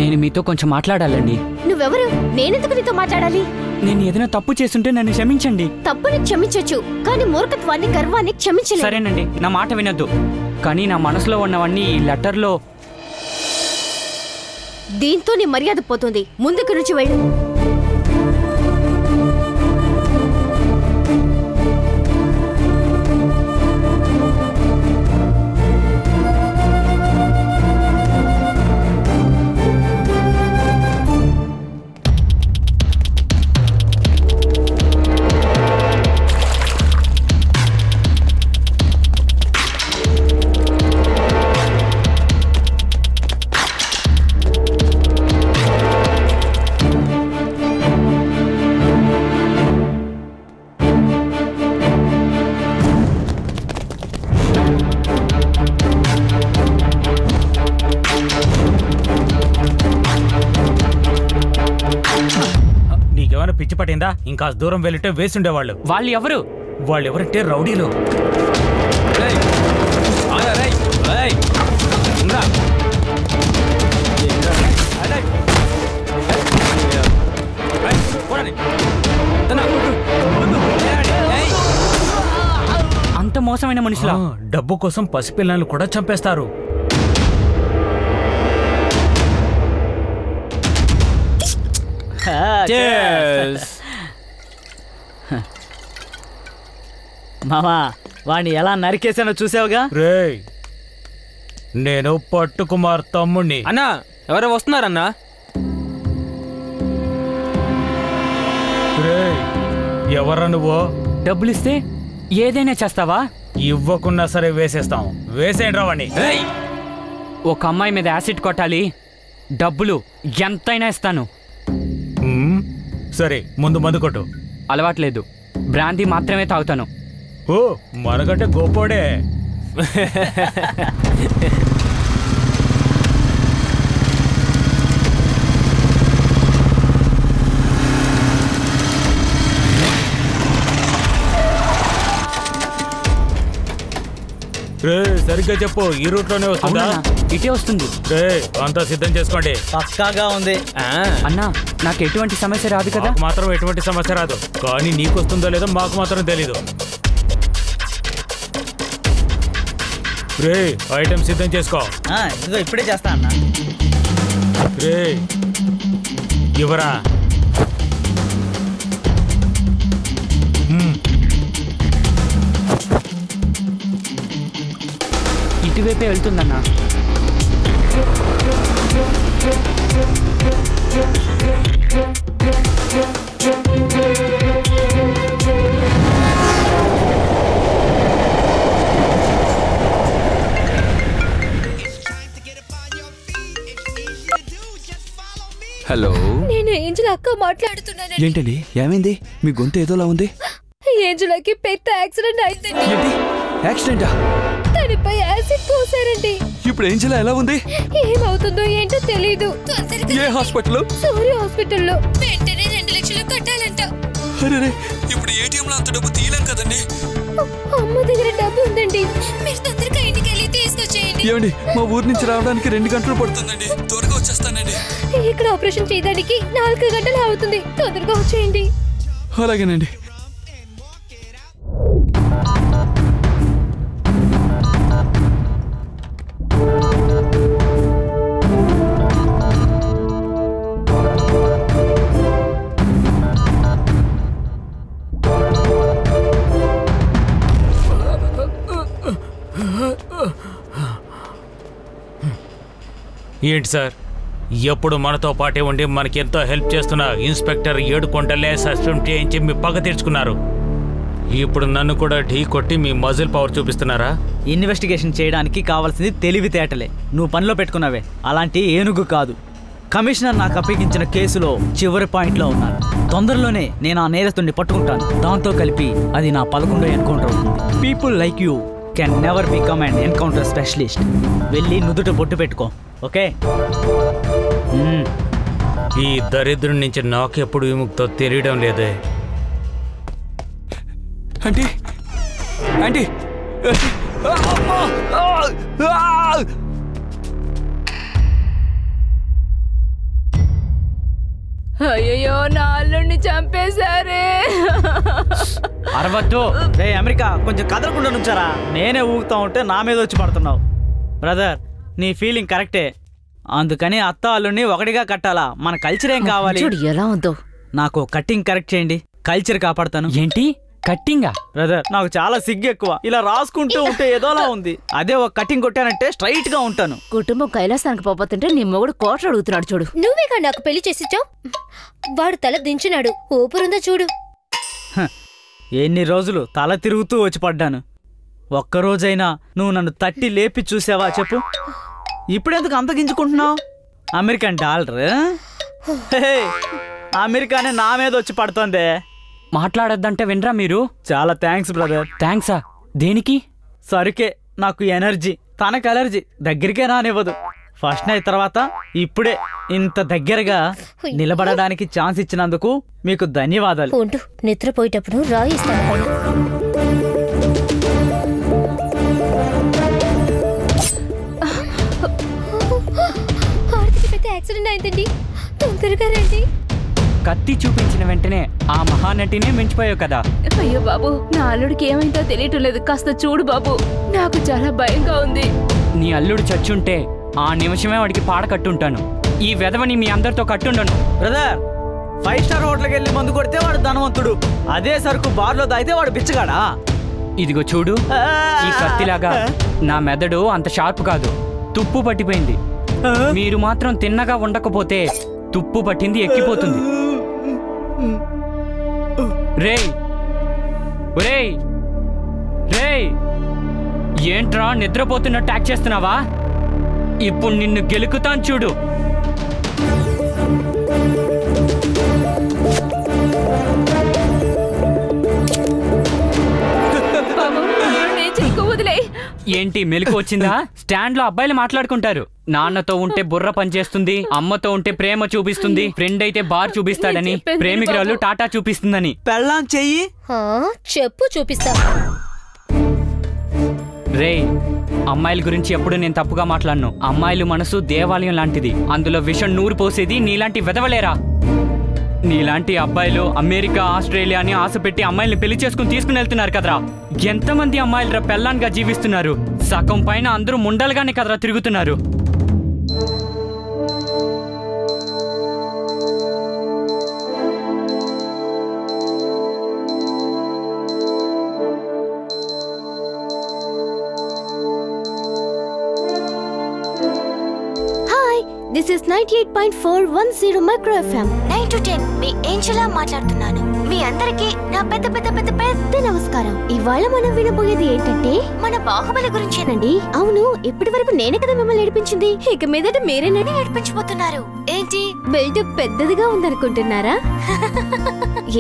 నేను మీతో కొంచెం మాట్లాడాలండి. నువ్వెవరు? నేనెందుకు నీతో మాట్లాడాలి? నేను ఏదైనా తప్పు చేస్తుంటే నన్ను క్షమించండి. తప్పుని క్షమించొచ్చు, కానీ మూర్ఖత్వాన్ని గర్వాన్ని క్షమించలేదు. సరేనండి, నా మాట వినొద్దు. కానీ నా మనసులో ఉన్నవన్నీ ఈ లెటర్లో. దీంతో నీ మర్యాద పోతుంది. ముందుకు నుంచి వెళ్ళు. పిచ్చి పట్టిందా? ఇంకా దూరం వెళ్ళితే వేసి ఉండేవాళ్ళు. వాళ్ళు ఎవరు? వాళ్ళు ఎవరంటే రౌడీలు. అంత మోసమైన మనుషులా? డబ్బు కోసం పసిపిల్లలను కూడా చంపేస్తారు. మామా, వాణ్ణి ఎలా నరికేసానో చూసావుగా? రేయ్, నేను పట్టుకుమార్ తమ్ముణ్ణి. అన్నా, ఎవరో వస్తున్నారన్నా. రేయ్, ఎవరా నువ్వు? డబ్బులిస్తే ఏదైనా చేస్తావా? ఇవ్వకున్నా సరే వేసేస్తాం. వేసేయండి రావాణ్ణి. ఒక అమ్మాయి మీద యాసిడ్ కొట్టాలి, డబ్బులు ఎంతైనా ఇస్తాను. సరే, ముందు మందు కొట్టు. అలవాట్లేదు, బ్రాందీ మాత్రమే తాగుతాను. ఓ, మనకంటే గొప్పోడే. సరిగ్గా చెప్పు, ఈ రూట్ లోనే వస్తుందా? ఇటే వస్తుంది. అంతా సిద్ధం చేసుకోండి. పక్కాగా ఉంది. అన్నా, నాకు ఎటువంటి సమస్య రాదు కదా? మాత్రం ఎటువంటి సమస్య రాదు, కానీ నీకు వస్తుందో లేదో మాకు మాత్రం తెలీదు. రే, ఐటమ్ సిద్ధం చేసుకో. ఇదిగో ఇప్పుడే చేస్తా అన్నా. రే, ఇవరా. ఇటువైపే వెళ్తుందన్నా. హలో, నేను ఏంజల్ అక్క మాట్లాడుతున్నాను. ఏంటండి, ఏమైంది? మీ గొంతు ఏదోలా ఉంది. ఏంజలకి పెద్ద యాక్సిడెంట్ అయిందండి. ఏంటి, యాక్సిడెంటా? తనపై యాసిడ్ పోసారండి. ఇప్పుడు ఏంజలా ఎలా ఉంది? ఏమవుతుందో ఏంటో తెలీదు. ఏ హాస్పిటల్? సూర్య హాస్పిటల్లో. వెంటనే 2 లక్షలు కట్టాలంట. అరే, ఇప్పుడు ఏటీఎం లో అంత డబ్బు తీయలేం కదండి. అమ్మ దగ్గర డబ్బు ఉందండి, మీరు తొందరగా ఇంటికి వెళ్ళి తీసుకొచ్చేయండి. ఏమండి, మా ఊరు నుంచి రావడానికి 2 గంటలు పడుతుందండి. త్వరగా వచ్చేస్తానండి. ఇక్కడ ఆపరేషన్ చేయడానికి 4 గంటలు అవుతుంది. తొందరగా వచ్చేయండి. అలాగేనండి. ఏంటి సార్, ఎప్పుడు మనతో పాటే ఉండి మనకెంతో హెల్ప్ చేస్తున్న ఇన్స్పెక్టర్ ఏడుకొండలే సస్పెండ్ చేయించి మీ పగ తీర్చుకున్నారు. ఇప్పుడు నన్ను కూడా ఢీ కొట్టి మీ మజిల్ పవర్ చూపిస్తున్నారా? ఇన్వెస్టిగేషన్ చేయడానికి కావాల్సింది తెలివితేటలే. నువ్వు పనిలో పెట్టుకున్నావే అలాంటి ఏనుగు కాదు. కమిషనర్ నాకు అప్పగించిన కేసులో చివరి పాయింట్లో ఉన్నాను. తొందరలోనే నేను ఆ నేరస్తుడిని పట్టుకుంటాను. దాంతో కలిపి అది నా 11వ ఎన్కౌంటర్ అవుతుంది. People like you can never become an encounter specialist. వెళ్ళి నుదుట బొట్టు పెట్టుకో, ఓకే? ఈ దరిద్రం నుంచి నాకెప్పుడు విముక్తో తెలియడం లేదే. అంటే అంటే అయ్యో నా అల్లుడిని చంపేశారే. అరవద్దు. రే అమెరికా, కొంచెం కదలకుండా నుంచారా? నేనే ఊగుతా ఉంటే నా మీద వచ్చి పడుతున్నావు. బ్రదర్, నీ ఫీలింగ్ కరెక్టే. అందుకని అత్త అల్లుడిని ఒకటిగా కట్టాలా? మన కల్చర్ ఏం కావాలి? చూడు ఎలా ఉందో. నాకు కటింగ్ కరెక్ట్ చేయండి, కల్చర్ కాపాడతాను. ఏంటి కట్టింగా? బ్రదర్, నాకు చాలా సిగ్గు ఎక్కువ. ఇలా రాసుకుంటూ ఉంటే ఏదోలా ఉంది. అదే ఒక కటింగ్ కొట్టానంటే స్ట్రైట్ గా ఉంటాను. కుటుంబం కైలాసానికి పోతుంటే నీ మొగుడు కోట్లు అడుగుతున్నాడు చూడు. నువ్వేగా నాకు పెళ్లి చేసిచ్చావు. వాడు తల దించినాడు. ఊపిరుందో చూడు. ఎన్ని రోజులు తల తిరుగుతూ వచ్చి పడ్డాను. ఒక్కరోజైనా నువ్వు నన్ను తట్టి లేపి చూసావా చెప్పు? ఇప్పుడెందుకు అంత గింజుకుంటున్నావు? అమెరికన్ డాలర్, అమెరికానే నా మీద వచ్చి పడుతోందే. మాట్లాడొద్దంటే వినరా మీరు? చాలా థ్యాంక్స్ బ్రదర్. థ్యాంక్సా? దేనికి? సరికే నాకు ఎనర్జీ, తనకు అలర్జీ. దగ్గరికే రానివ్వదు. ఫస్ట్ నైట్ తర్వాత ఇప్పుడే ఇంత దగ్గరగా నిలబడడానికి ఛాన్స్ ఇచ్చినందుకు మీకు ధన్యవాదాలు. ఉంటూ నిద్రపోయేటప్పుడు రాయిస్తాను. యాక్సిడెంట్ అయిందండి, తొందరగా రండి. కత్తి చూపించిన వెంటనే ఆ మహానటినే మించిపోయావు కదా. అయ్యో బాబు, నా అల్లుడికి ఏమైందో తెలియటం లేదు. కాస్త చూడు బాబు, నాకు చాలా భయంగా ఉంది. నీ అల్లుడు చచ్చుంటే ఆ నిమిషమే వాడికి పాడ కట్టుంటాను. ఈ వెధవని మీ అందరితో కట్టుండను. బ్రదర్, 5 స్టార్ హోటల్కి వెళ్ళి మందు కొడితే వాడు ధనవంతుడు. అదే సరుకు బార్లో దాయితే వాడు బిచ్చగాడా? ఇదిగో చూడు, ఈ కత్తిలాగా నా మెదడు అంత షార్ప్ కాదు. తుప్పు పట్టిపోయింది. మీరు మాత్రం తిన్నగా ఉండకపోతే తుప్పు పట్టింది ఎక్కిపోతుంది. రేయ్ రేయ్ రేయ్, ఏంట్రా నిద్రపోతున్నట్టు యాక్ట్ చేస్తున్నావా? ఇప్పుడు నిన్ను గెలుకుతాను చూడు. ఏంటి మెలకు వచ్చిందా? స్టాండ్ లో అబ్బాయిలు మాట్లాడుకుంటారు. నాన్నతో ఉంటే బుర్ర పనిచేస్తుంది, అమ్మతో ఉంటే ప్రేమ చూపిస్తుంది, ఫ్రెండ్ అయితే బార్ చూపిస్తాడని, ప్రేమికురాలు టాటా చూపిస్తుందని. పెళ్ళాం చెయ్యి చెప్పు, చూపిస్తా. రేయ్, అమ్మాయిల గురించి ఎప్పుడు నేను తప్పుగా మాట్లాడను. అమ్మాయిలు మనసు దేవాలయం లాంటిది. అందులో విషం నూరు పోసేది నీలాంటి వెదవలేరా? నీలాంటి అబ్బాయిలు అమెరికా, ఆస్ట్రేలియా అని ఆశ పెట్టి అమ్మాయిల్ని పెళ్లి చేసుకుని తీసుకుని వెళ్తున్నారు కదరా. ఎంతమంది అమ్మాయిలు పెళ్ళాన్గా జీవిస్తున్నారు. సగం పైన అందరూ ముండలుగానే కదరా తిరుగుతున్నారు. This is 98.410 Micro FM 9 to 10. Me Angela మాట్లాడుతున్నాను. మీ అందరికీ నా పెద్ద పెద్ద పెద్ద పెద్ద నమస్కారం. ఇవాళ మనం వినబోయేది ఏంటంటే మన బాహుబలి గురించేనండి. అవును, ఇప్పటి వరకు నేనే కదా మిమ్మల్ని ఏడిపించింది. ఇక మీదట మీరేనని ఏడిపించబోతున్నారు. ఏంటి బిల్డప్ పెద్దదిగా ఉందనుకుంటున్నారా?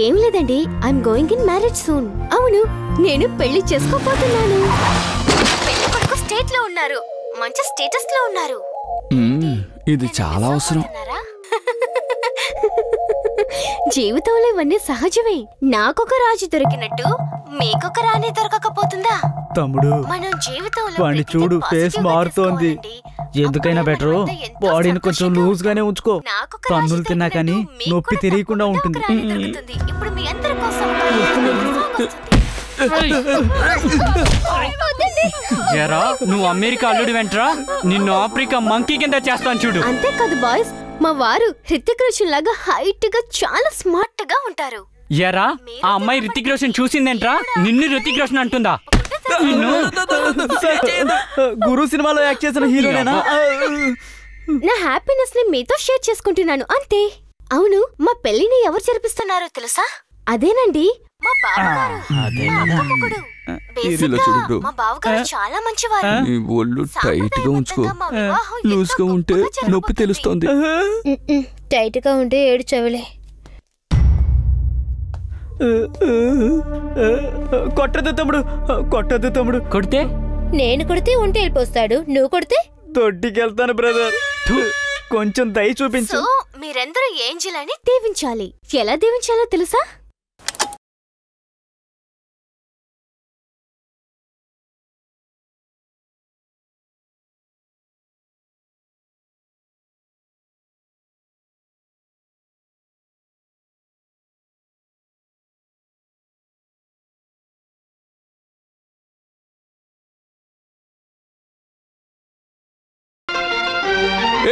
ఏం లేదండి, I'm going in marriage soon. అవును, నేను పెళ్లి చేసుకోబోతున్నాను. పెళ్లి కొడుకు స్టేట్ లో ఉన్నారు, మంచి స్టేటస్ లో ఉన్నారు. ఇది చాలా అవసరం. జీవితంలో ఇవన్నీ సహజమే. నాకొక రాజు దొరికినట్టు మీకొక రాణి దొరకకపోతుందా? తమ్ముడు, మనం జీవితంలో వాడిని చూడు, ఫేస్ మారుతోంది. ఎందుకైనా బెటరు బాడీని కొంచెం లూజ్ గానే ఉంచుకో. తన్నులు తిన్నా కానీ నొప్పి తెలియకుండా ఉంటుంది. ఇప్పుడు మీ అందరి కోసం జరా, నువ్వు అమెరికా అల్లుడు వెంట్రా, నిన్ను ఆఫ్రికా మంకీ కింద చేస్తాను చూడు. అంతేకాదు బాయ్స్, మా వారు హృతిక్ రోషన్ లాగా హైట్ గా చాలా స్మార్ట్ గా ఉంటారు. ఎరా, ఆ అమ్మాయి రితిక్ రోషన్ చూసిందేంట్రా? నిన్ను రితిక్ రోషన్ అంటుందా? గురు సినిమాలో యాక్ట్ చేసిన హీరోనేనా? నా హ్యాపీనెస్ ని మీతో షేర్ చేసుకుంటున్నాను అంతే. అవును, మా పెళ్లిని ఎవరు జరిపిస్తున్నారో తెలుసా? అదేనండి మా బావగారు. మా అత్తమ్మగుడు. బేసిక్గా మా బావగారు చాలా మంచివారు. నీ ఒళ్ళు టైట్ గా ఉంచుకో, లూజ్ గా ఉంటే నొప్పి తెలుస్తోంది. టైట్ గా ఉంటే ఏడు చెవులే. కొట్టదు తమ్ముడు, కొట్టదు తమ్ముడు. కొడితే నేను కొడితే ఉంటే వెళ్ళిపోస్తాడు, నువ్వు కొడితే తొట్టికెళ్తాను బ్రదర్. కొంచెం దయ చూపించు. సో మీరందరూ ఏంజెల్ అని దీవించాలి. ఎలా దీవించాలో తెలుసా?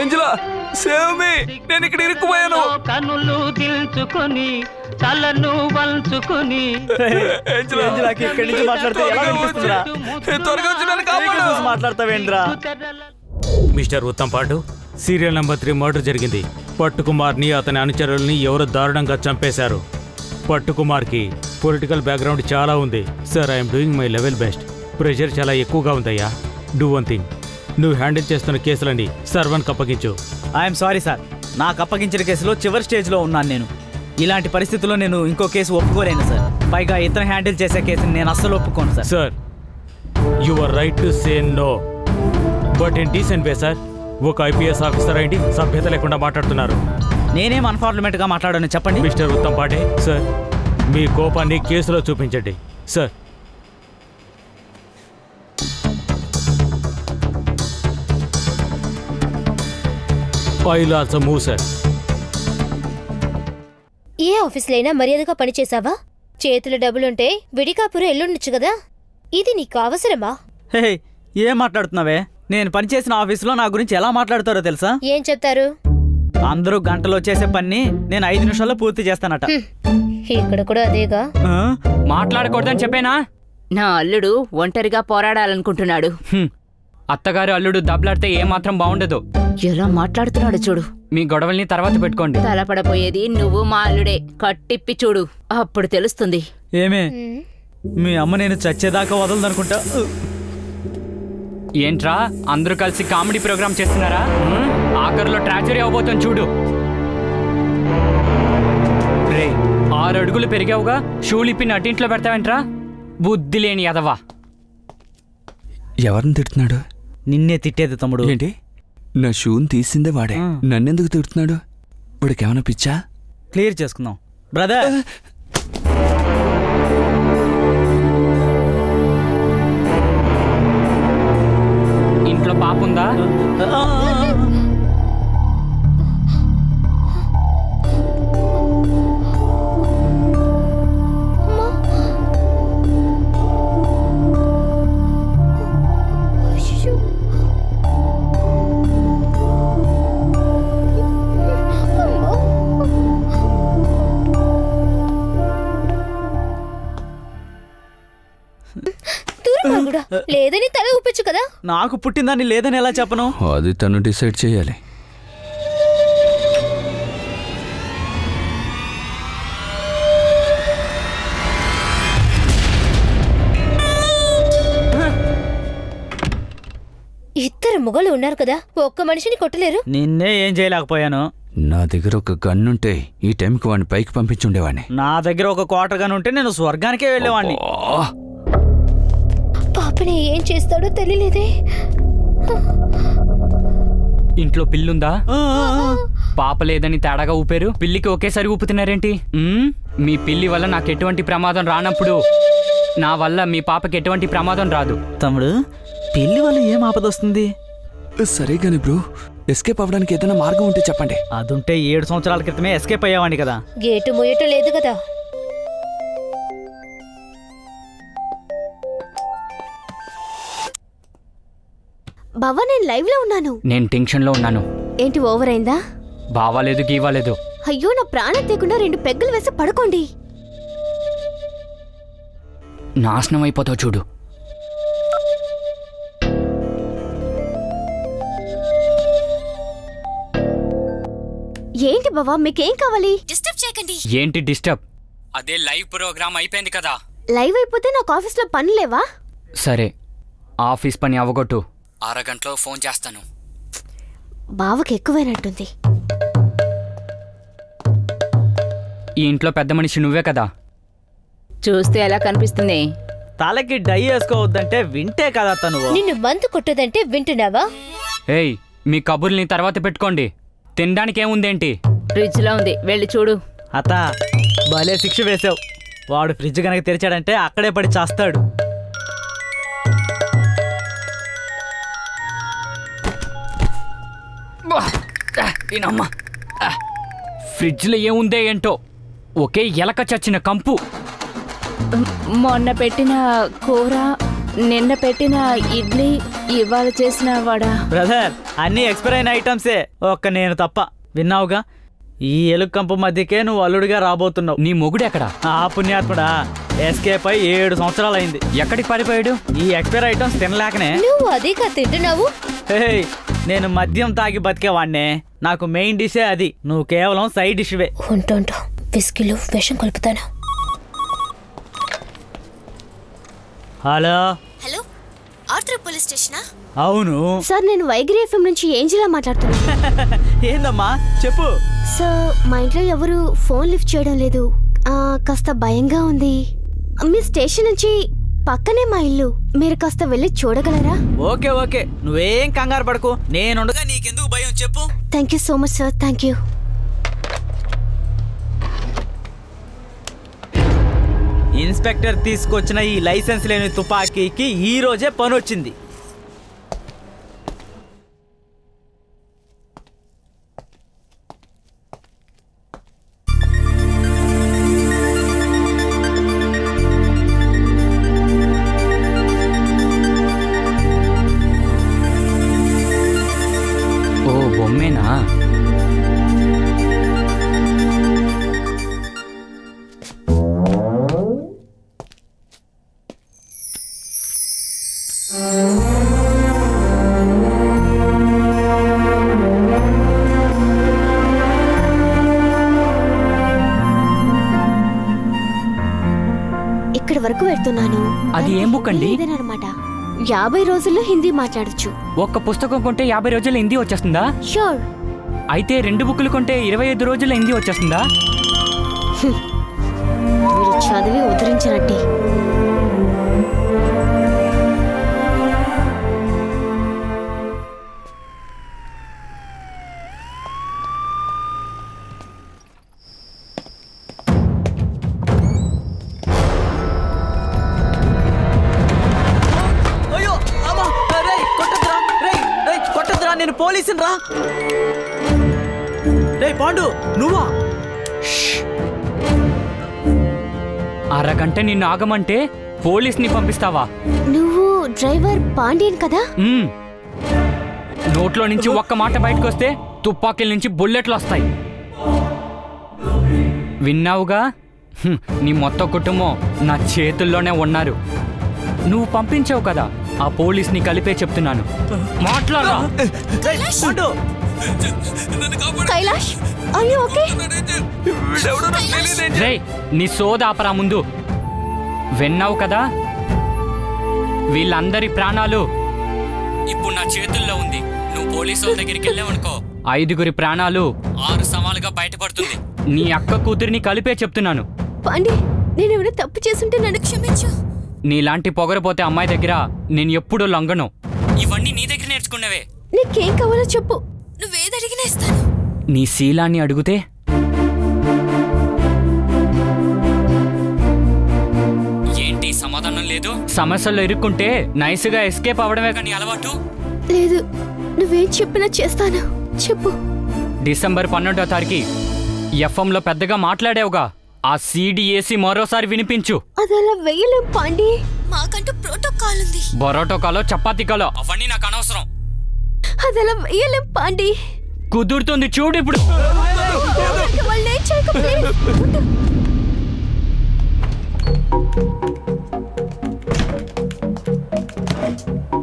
ఏంజలా, సేవ్ మీ, నేను ఇక్కడ ఇరుక్కుపోయాను. కనులు దిల్చుకొని తలను వంచుకొని ఏంజలాకి ఇక్కడి నుంచి మాట్లాడితే ఎలా అనిపిస్తుందిరా? త్వరగా వచ్చి నన్ను కాపాడు. మాట్లాడతావేంద్రా? మిస్టర్ ఉత్తమ్ పాటు, సీరియల్ నెంబర్ 3 మర్డర్ జరిగింది. పట్టుకుమార్ని అతని అనుచరుల్ని ఎవరో దారుణంగా చంపేశారు. పట్టుకుమార్కి పొలిటికల్ బ్యాక్గ్రౌండ్ చాలా ఉంది. Sir, I'm doing my level best. Pressure చాలా ఎక్కువగా ఉందయ్యా. డూ వన్ థింగ్, నువ్వు హ్యాండిల్ చేస్తున్న కేసులని సర్వన్కి అప్పగించు. ఐఎమ్ సారీ సార్, నాకు అప్పగించిన కేసులో చివరి స్టేజ్లో ఉన్నాను నేను. ఇలాంటి పరిస్థితుల్లో నేను ఇంకో కేసు ఒప్పుకోలేను సార్. పైగా ఇతను హ్యాండిల్ చేసే కేసుని నేను అస్సలు ఒప్పుకోను sir. Sir, you are right to say no, but in decent way sir. ఒక ఐపీఎస్ ఆఫీసర్ అయింది సభ్యత లేకుండా మాట్లాడుతున్నారు. నేనేం అన్ఫార్మేట్గా మాట్లాడాను చెప్పండి. మిస్టర్ ఉత్తమ్ పాటే, సార్ మీ కోపాన్ని కేసులో చూపించండి. Sir, I'll also move sir. ఏ ఆఫీసులైనా మర్యాదగా పనిచేసావా? చేతుల డబ్బులుంటే విడికాపురం ఎల్లుండొచ్చు కదా. ఇది నీకు అవసరమా? హే, ఏం మాట్లాడుతున్నావే? నేను పనిచేసిన ఆఫీసులో నా గురించి ఎలా మాట్లాడతారో తెలుసా? ఏం చెప్తారు? అందరూ గంటలో చేసే పని నేను 5 నిమిషాల్లో పూర్తి చేస్తానట. ఇక్కడ కూడా అదేగా. మాట్లాడకూడదని చెప్పేనా? నా అల్లుడు ఒంటరిగా పోరాడాలనుకుంటున్నాడు. అత్తగారు అల్లుడు దెబ్బలాడితే ఏమాత్రం బాగుండదు. ఎలా మాట్లాడుతున్నాడు చూడు. మీ గొడవల్ని తర్వాత పెట్టుకోండి. తలపడపోయేది నువ్వు మా అల్లుడే. కట్టిప్పి చూడు, అప్పుడు తెలుస్తుంది. ఏమే, మీ అమ్మ నేను చచ్చేదాకా వదలదనుకుంటా. ఏంట్రా, అందరూ కలిసి కామెడీ ప్రోగ్రామ్ చేస్తున్నారా? ఆఖరిలో ట్రాజడీ అవబోతుంది చూడు. రే, 6 అడుగులు పెరిగావుగా, షూలిప్పి నటింట్లో పెడతావేంట్రా? బుద్ధి లేని ఎదవా. ఎవరిని తిడుతున్నాడు? నిన్నే తిట్టేది తమ్ముడు. ఏంటి, నా షూని తీసిందే వాడే. నన్నెందుకు తిడుతున్నాడు? వాడికేమైనా పిచ్చా? క్లియర్ చేసుకుందాం బ్రదర్. ఇంట్లో పాప ఉందా? లేదని తల ఊపచ్చు కదా. నాకు పుట్టిందాన్ని లేదని ఎలా చెప్పను? అది తను డిసైడ్ చేయాలి. ఇద్దరు మొగలు ఉన్నారు కదా, ఒక్క మనిషిని కొట్టలేరు. నిన్నే ఏం చేయలేకపోయాను. నా దగ్గర ఒక గన్నుంటే ఈ టైంకి వాడిని పైకి పంపించుండేవాడిని. నా దగ్గర ఒక కోట గన్ ఉంటే నేను స్వర్గానికే వెళ్ళేవాడిని. పాపని ఏం చేస్తాడో తెలియలేదే. ఇంట్లో పిల్లుందా? పాప లేదని తేడాగా ఊపారు, పిల్లికి ఒకేసారి ఊపుతున్నారేంటి? మీ పిల్లి వల్ల నాకు ఎటువంటి ప్రమాదం రానప్పుడు నా వల్ల మీ పాపకి ఎటువంటి ప్రమాదం రాదు. తమ్ముడు, పిల్లి వల్ల ఏం ఆపదొస్తుంది? సరే గాని బ్రో, ఎస్కేప్ అవ్వడానికి ఏదైనా మార్గం ఉంటే చెప్పండి. అదుంటే 7 సంవత్సరాల క్రితమే ఎస్కేప్ అయ్యేవాడిని కదా. గేటు ముయ్యటం లేదు కదా. బావా, నేను లైవ్ లో ఉన్నాను. నేను టెన్షన్ లో ఉన్నాను. ఏంటి, ఓవర్ అయిందా? బావాలేదు గీవాలేదు. అయ్యో, నా ప్రాణం తీయకుండా 2 పెగ్గులు వేసి పడుకోండి. నాశనం అయిపోతావు చూడు. ఏంటి బావా మీకేం కావాలి? డిస్టర్బ్ చేయకండి. ఏంటి డిస్టర్బ్? అదే లైవ్ ప్రోగ్రామ్ అయిపోయింది కదా. లైవ్ అయిపోతే నాకు ఆఫీస్లో పని లేవా? సరే ఆఫీస్ పని అవగొట్టు, అరగంటలో ఫోన్ చేస్తాను. బావకి ఎక్కువైనట్టుంది. ఈ ఇంట్లో పెద్ద మనిషి నువ్వే కదా. చూస్తే ఎలా కనిపిస్తుంది? తలకి డై వేసుకోవద్దంటే వింటే కదా తను. నిన్ను మందు కొట్టదంటే వింటున్నావా? ఏయ్ మీ కబుర్ని తర్వాత పెట్టుకోండి. తినడానికి ఏముందేంటి? ఫ్రిడ్జ్ లో ఉంది, వెళ్ళి చూడు. అత్త భలే శిక్ష వేసావు. వాడు ఫ్రిడ్జ్ కనుక తెరిచాడంటే అక్కడే పడి చేస్తాడు. ఫ్రిడ్జ్లో ఏముందే ఏంటో, ఒకే ఎలక చచ్చిన కంపు. మొన్న పెట్టిన కూర, నిన్న పెట్టిన ఇడ్లీ, ఇవాళ చేసిన వడ. బ్రదర్ అన్ని ఎక్స్పైర్ అయిన ఐటమ్సే, ఒక్క నేను తప్ప. విన్నావుగా, ఈ ఎలుగు కంపు మధ్యకే నువ్వు అల్లుడిగా రాబోతున్నావు. నీ మొగుడు ఎక్కడా? ఆ పుణ్యాత్ముడా ఎస్కేప్ అయి 7 సంవత్సరాలు. ఎక్కడికి పారిపోయాడు? ఈ ఎక్స్పైర్ ఐటమ్స్ తినలేకనే. నువ్వు అదేగా తింటున్నావు. నేను మద్యం తాగి బతికేవాడినే. నాకు మెయిన్ డిషే అది, నువ్వు కేవలం సైడ్ డిష్వే. ఉంటుంటూ విస్కీలో విషం కలుపుతాను. హలో హలో, ఆర్థర్ పోలీస్ స్టేషనా? అవును సార్, నేను వైగిరి ఎఫ్ఎం నుంచి ఏంజిలా మాట్లాడుతున్నా. ఏందమ్మా చెప్పు. సార్, మా ఇంట్లో ఎవరు ఫోన్ లిఫ్ట్ చేయడం లేదు. కాస్త భయంగా ఉంది. మీ స్టేషన్ నుంచి పక్కనే మా ఇల్లు, మీరు కాస్త వెళ్ళి చూడగలరా? ఓకే ఓకే, నువ్వేం కంగారు పడకు, నేనుండగా నీకెందుకు భయం చెప్పు. Thank you so much sir, thank you. Inspector తీసుకొచ్చిన ఈ లైసెన్స్ లేని తుపాకీకి ఈ రోజే పని వచ్చింది. ఓ బొమ్మేనా? ఇక్కడ వరకు వెళ్తున్నాను. అది ఏం బుక్ అండి? ఇదేనమాట. 50 రోజుల్లో హిందీ మాట్లాడచ్చు. ఒక్క పుస్తకం కొంటే 50 రోజుల్లో హిందీ వచ్చేస్తుందా? షూర్. అయితే 2 బుక్లు కొంటే 25 రోజుల్లో హిందీ వచ్చేస్తుందా? మీరు చదివి ఉద్ధరించినట్టే. నేను పోలీసుని రా. రే పాండు, నువ్వా? అరగంట నిన్ను ఆగమంటే పోలీస్ని పంపిస్తావా? నువ్వు డ్రైవర్ పాండ్యన్ కదా? నోట్లో నుంచి ఒక్క మాట బయటకు వస్తే తుపాకీల నుంచి బుల్లెట్లు వస్తాయి. విన్నావుగా? నీ మొత్తం కుటుంబం నా చేతుల్లోనే ఉన్నారు. నువ్వు పంపించావు కదా, ఆ పోలీస్ని కలిపే చెప్తున్నాను. మాట్లాడరా. Kailash, are you okay? రేయ్, నీ సోదాపరా ముందు. విన్నావు కదా, వీళ్ళందరి ప్రాణాలు ఇప్పుడు నా చేతుల్లో ఉంది. నువ్వు పోలీసుల దగ్గరికి వెళ్ళావనుకో, 5గురి ప్రాణాలు 6 సవాలుగా బయటపడుతుంది. నీ అక్క కూతురిని కలిపే చెప్తున్నాను. పాండి, నేనేమైనా తప్పు చేస్తుంటే నన్ను క్షమించు. నీలాంటి పొగరపోతే అమ్మాయి దగ్గర నేను ఎప్పుడూ లొంగను. ఇవన్నీ నీ దగ్గర నేర్చుకున్నవే. నీకేం కావాలో చెప్పు, నువ్వేది అడిగినా ఇస్తాను. నీ శీలాన్ని అడిగితే ఏంటి సమాధానం లేదు? సమస్యల్లో ఇరుక్కుంటే నైస్గా ఎస్కేప్ అవ్వడమే కానీ అలవాటు లేదు. నువ్వేం చెప్పినా చేస్తాను, చెప్పు. డిసెంబర్ 12వ తారీఖు ఎఫ్ఎంలో పెద్దగా మాట్లాడావుగా, ఆ సీడీ ఏసీ మరోసారి వినిపించు. అదలా వేయలేం పాండి, మాకంటూ ప్రోటోకాల్ ఉంది. బొరోటోకాలో చపాతీకాలో అవన్నీ నాకు అనవసరం. అదలా వేయలేం పాండి. కుదురుతుంది చూడు ఇప్పుడు.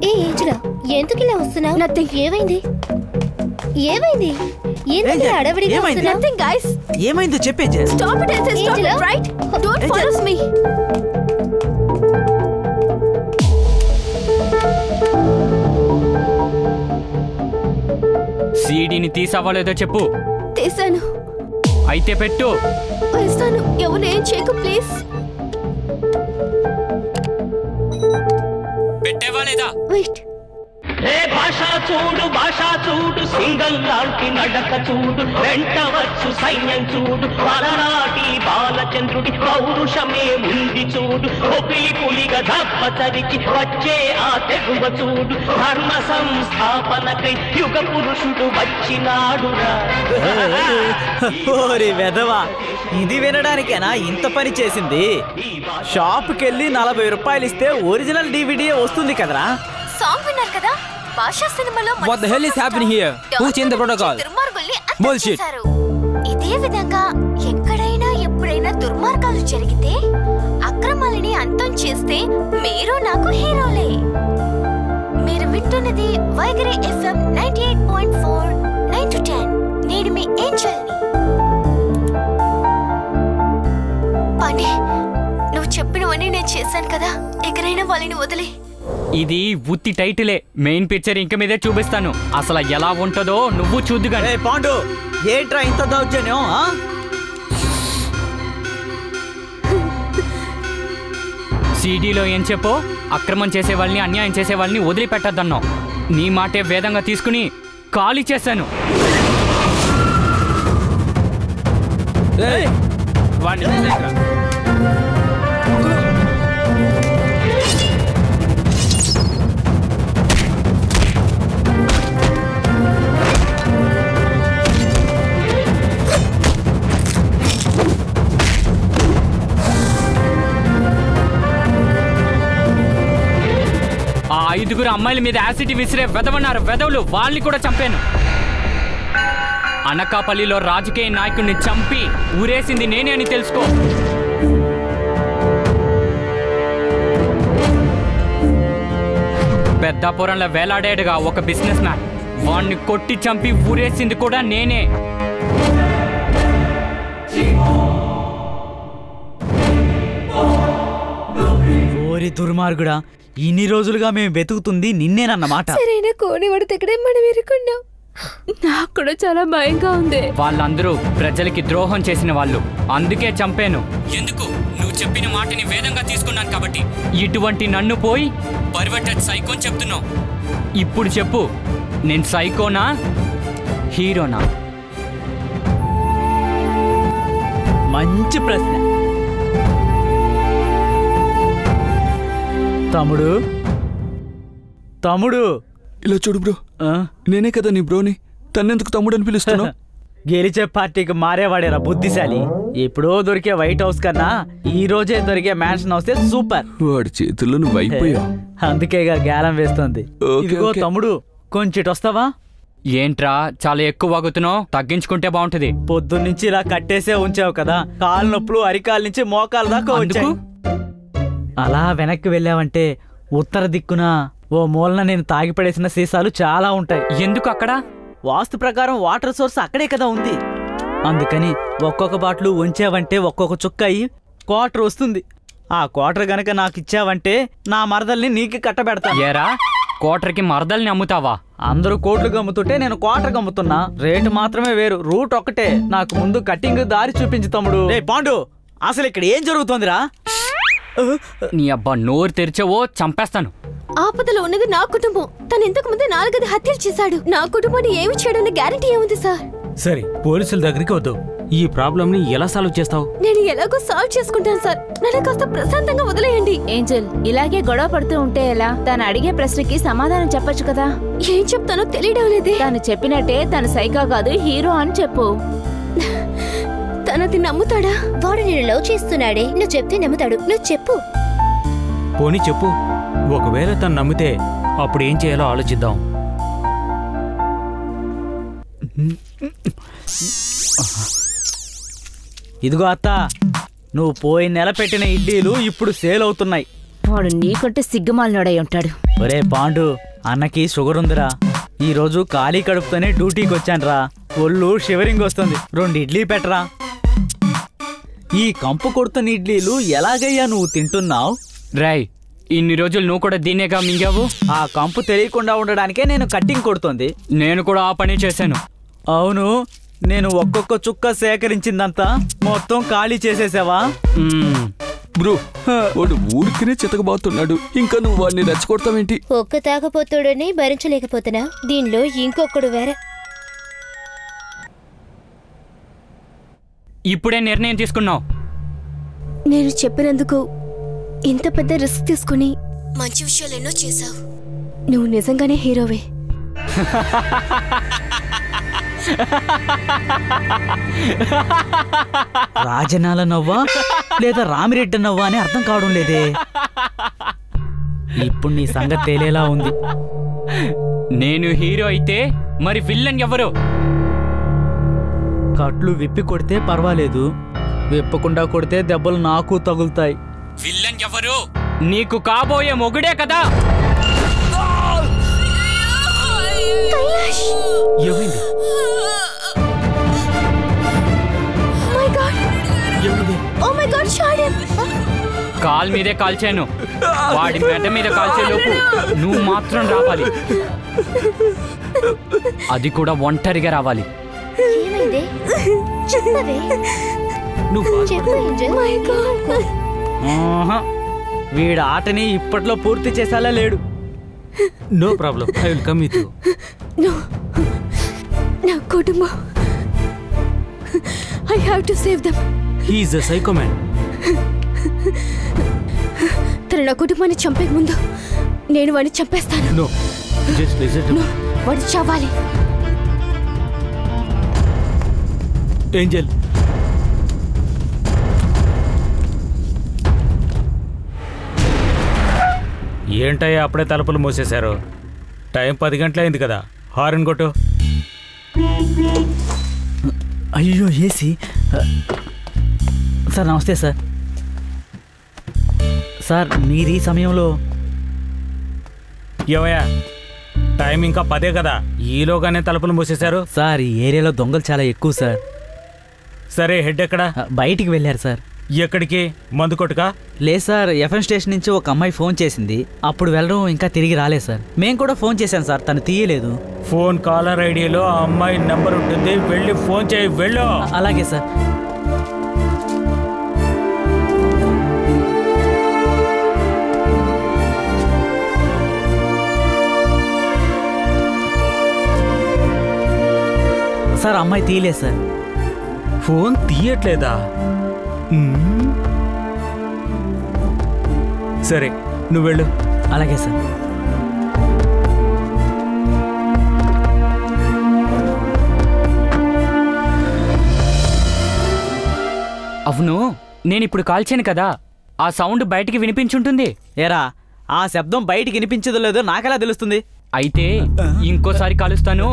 ఏ ఏంజలా, ఎందుకు ఇలా వస్తున్నావు? నథింగ్. ఏమైంది? ఏమైంది? ఎందుకు అడవిడిగా ఏమైంది? వస్తున్నావ్? Nothing, guys. ఏమైందో చెప్పేజే. Stop it, I said stop Angela? it, right? Don't follow me. సీడీని తీసావాలేదో చెప్పు. తీసాను. అయితే పెట్టు. వేస్తాను. ఎవరు ఏం చేయకు ప్లీజ్. పెట్టేవా లేదా? వెయిట్. ఏ భాష చూడు సింగల్ లాంటి నడక చూడు వెంటవచ్చు సైన్యం చూడు వలనాటి బాలచంద్రుడి పౌరుషమే ఉంది చూడు ఒపిలి పులిగా దప్పచరికి వచ్చే ఆ తెగువ చూడు ధర్మ సంస్థాపనకై యుగ పురుషుడు వచ్చినాడురా. ఓరి వెధవా, ఇది వినడానికేనా ఇంత పని చేసింది? షాప్కెళ్ళి 40 రూపాయలు ఇస్తే ఒరిజినల్ DVD వస్తుంది కదరా. సాంగ్ విన్నారు కదా? భాషా సినిమాలో What the hell is happening here? Who changed the protocol? దుర్మార్గుల్ని అంతం Bullshit. చేశారు. ఇదే విధంగా ఎక్కడైనా ఎప్పుడైనా దుర్మార్గాలు జరిగితే అక్రమాలని అంతం చేస్తే మీరు నాకు హీరోలే. మీరు వింటున్నది వైగరే FM 98.4 9 to 10. నేను మీ ఏంజల్ని. పాండే, నువ్వు చెప్పినవన్నీ నేను చేశాను కదా, ఎక్కడైనా వాళ్ళని వదిలే. ఇది ఉత్తి టైటిలే. మెయిన్ పిక్చర్ ఇంక మీదే చూపిస్తాను. అసలు ఎలా ఉంటుందో నువ్వు చూద్దుగా. ఏ పాండు, ఏంట్రా ఇంత దౌర్జన్యం? సీడీలో ఏం చెప్పో, అక్రమం చేసే వాళ్ళని అన్యాయం చేసే వాళ్ళని వదిలిపెట్టద్దన్నావు. నీ మాటే వేదంగా తీసుకుని ఖాళీ చేశాను. ఆ 5 అమ్మాయిల మీద యాసిడ్ విసిరే వెదవన్నారు వెదవులు, వాళ్ళని కూడా చంపాను. అనకాపల్లిలో రాజకీయ నాయకుడిని చంపి ఊరేసింది నేనే అని తెలుసుకో. పెద్దాపురంలో వేలాడేడుగా ఒక బిజినెస్ మ్యాన్, వాణ్ణి కొట్టి చంపి ఊరేసింది కూడా నేనే. ఓరి దుర్మార్గుడా, ఇన్ని రోజులుగా మేము వెతుకుతుంది నిన్నేనన్నమాట. సరైన కోడివాడు దగ్గరే మనం ఇరుకున్నాం. నాకు కూడా చాలా భయంగా ఉంది. వాళ్ళందరూ ప్రజలకి ద్రోహం చేసిన వాళ్ళు, అందుకే చంపాను. ఎందుకు? నువ్వు చెప్పిన మాటని వేదంగా తీసుకున్నాను కాబట్టి. ఇటువంటి నన్ను పోయి పర్వటెడ్ సైకో అని చెప్తున్నావు. ఇప్పుడు చెప్పు, నేను సైకోనా హీరోనా? మంచి ప్రశ్న. తమ్ముడు తమ్ముడు ఇలా చూడు బ్రో, నేనే కదా నీ బ్రోని, తన్నెందుకు తమ్ముడు అని పిలుస్తున్నా? గెలిచే పార్టీకి మారేవాడేరా బుద్ధిశాలి. ఎప్పుడో దొరికే వైట్ హౌస్ కన్నా ఈ రోజే దొరికే మ్యాన్షన్ హౌసే సూపర్. వాడి చేతుల్లో నువ్వు అయిపోయావు. అందుకేగా గేలం వేస్తుంది. ఓకే, ఇదిగో ఓకే. తమ్ముడు, కొంచెం వస్తావా? ఏంట్రా చాలా ఎక్కువ వాగుతున్నావు? తగ్గించుకుంటే బాగుంటది. పొద్దున్నుంచి ఇలా కట్టేసే ఉంచావు కదా, కాలు నొప్పులు అరికాల నుంచి మోకాల దాకా వచ్చాయి. అలా వెనక్కి వెళ్ళావంటే ఉత్తర దిక్కున ఓ మూలన నేను తాగిపడేసిన సీసాలు చాలా ఉంటాయి. ఎందుకు అక్కడ? వాస్తు ప్రకారం వాటర్ సోర్స్ అక్కడే కదా ఉంది. అందుకని ఒక్కొక్క బాటిల్ ఉంచావంటే ఒక్కొక్క చుక్క అయ్యి క్వార్టర్ వస్తుంది. ఆ క్వార్టర్ గనక నాకు ఇచ్చావంటే నా మరదల్ని నీకు కట్టబెడతాను. ఏరా, క్వార్టర్కి మరదల్ని అమ్ముతావా? అందరూ కోట్లు గమ్ముతుంటే నేను క్వార్టర్ గమ్ముతున్నా. రేటు మాత్రమే వేరు, రూట్ ఒక్కటే. నాకు ముందు కట్టింగ్ దారి చూపించు తమ్ముడు. రే పాండు, అసలు ఇక్కడ ఏం జరుగుతోందిరా? నీ అబ్బా, నోరు తెరిచావో చంపేస్తాను. ఆపదలో ఉన్నది నా కుటుంబం. తను ఇంతకు ముందే 4 హత్యలు చేశాడు. నా కుటుంబాన్ని ఏమి చేయడానికి గ్యారెంటీ ఏముంది సార్? సరే, పోలీసుల దగ్గరికి వద్దు. ఈ ప్రాబ్లం ని ఎలా సాల్వ్ చేస్తావు? నేను ఎలాగో సాల్వ్ చేసుకుంటాను సార్. నన్ను కాస్త ప్రశాంతంగా వదిలేయండి. ఏంజల్, ఇలాగే గొడవ పడుతూ ఉంటే ఎలా? తను అడిగే ప్రశ్నకి సమాధానం చెప్పొచ్చు కదా. ఏం చెప్తానో తెలియడం లేదే. తను చెప్పినట్టే తను సైకో కాదు హీరో అని చెప్పు. తనది నమ్ముతాడా? వాడు నేను లవ్ చేస్తున్నాడే, నువ్వు చెప్తే నమ్ముతాడు. నువ్వు చెప్పు. పోనీ చెప్పు. ఒకవేళ తను నమ్మితే అప్పుడు ఏం చేయాలో ఆలోచిద్దాం. ఇదిగో అత్త, నువ్వు పోయిన నెల పెట్టిన ఇడ్లీలు ఇప్పుడు సేల్ అవుతున్నాయి. వాడు నీకంటే సిగ్గుమాలినోడై ఉంటాడు. ఒరే పాండు, అన్నకి షుగర్ ఉందిరా. ఈ రోజు ఖాళీ కడుపుతోనే డ్యూటీకి వచ్చానురా. ఒళ్ళు షివరింగ్ వస్తుంది. 2 ఇడ్లీ పెట్టరా. ఈ కంపు కొడుతున్న ఇడ్లీలు ఎలాగయ్యా నువ్వు తింటున్నావు? రాయ్, ఇన్ని రోజులు నువ్వు కూడా దీన్నేగా మింగావు. ఆ కంపు తెలియకుండా ఉండడానికే నేను కట్టింగ్ కొడుతోంది. నేను కూడా ఆ పని చేశాను. అవును, నేను ఒక్కొక్క చుక్క సేకరించిందంతా మొత్తం ఖాళీ చేసేసావా? బ్రో, వాడు ఊరికినే చితకబాతున్నాడు, ఇంకా నువ్వు వాడిని రెచ్చగొడతావేంటి? ఒక్క తాగపోతుడని భరించలేకపోతున్నా, దీనిలో ఇంకొకడు వేరే. ఇప్పుడే నిర్ణయం తీసుకున్నావు. నేను చెప్పినందుకు ఇంత పెద్ద రిస్క్ తీసుకుని మంచి విషయాలు ఎన్నో చేశావు. నువ్వు నిజంగానే హీరోవే. రాజనాల నవ్వా లేదా రామిరెడ్డి నవ్వా అని అర్థం కావడం లేదే. ఇప్పుడు నీ సంగతి తేలేలా ఉంది. నేను హీరో అయితే మరి విల్లన్ ఎవరు? కట్లు విప్పి కొడితే పర్వాలేదు, విప్పకుండా కొడితే దెబ్బలు నాకు తగులుతాయి. విల్లన్ ఎవరు? నీకు కాబోయే మొగుడే కదా. ఏమైంది? కాల్ మీదే కాల్చాను, వాడి మెడ మీద కాల్చే లోపు నువ్వు మాత్రం రావాలి. అది కూడా ఒంటరిగా రావాలి. వీడి ఆటని ఇప్పట్లో పూర్తి చేసేలా లేడు. No problem, I will come with you. నా కుటుంబం, I have to save them. He is a psycho man. తన నా కుటుంబాన్ని చంపే ముందు నేను వాడిని చంపేస్తాను. No, just listen to me. వాడు చావాలి. ఏంజెల్, ఏంటయ్యా అప్పుడే తలుపులు మూసేశారు? టైం 10 గంటలైంది కదా, హారన్ కొట్టు. అయ్యో ఏసీ. సార్ నమస్తే సార్. సార్ మీరు ఈ సమయంలో? ఏమయ్యా, టైం ఇంకా 10 కదా, ఈలోగానే తలుపులు మూసేశారు? సార్ ఈ ఏరియాలో దొంగలు చాలా ఎక్కువ సార్. సరే, హెడ్ ఎక్కడా? బయటికి వెళ్ళారు సార్. ఎక్కడికి? మందు కొట్టుకా? లేదు సార్, ఎఫ్ఎం స్టేషన్ నుంచి ఒక అమ్మాయి ఫోన్ చేసింది, అప్పుడు వెళ్ళడం ఇంకా తిరిగి రాలేదు సార్. మేము కూడా ఫోన్ చేశాను సార్, తను తీయలేదు. ఫోన్ కాలర్ ఐడిలో ఆ అమ్మాయి నెంబర్ ఉంటుంది, వెళ్ళి ఫోన్ చేయి, వెళ్ళు. అలాగే సార్. సార్ అమ్మాయి తీయలేదు సార్. ఫోన్ తీయట్లేదా? సరే, నువ్వు వెళ్ళు. అలాగే సార్. అవును, నేను ఇప్పుడు కాల్చాను కదా, ఆ సౌండ్ బయటికి వినిపించుంటుంది. ఏరా, ఆ శబ్దం బయటికి వినిపించదో లేదో నాకెలా తెలుస్తుంది? అయితే ఇంకోసారి కాలుస్తాను,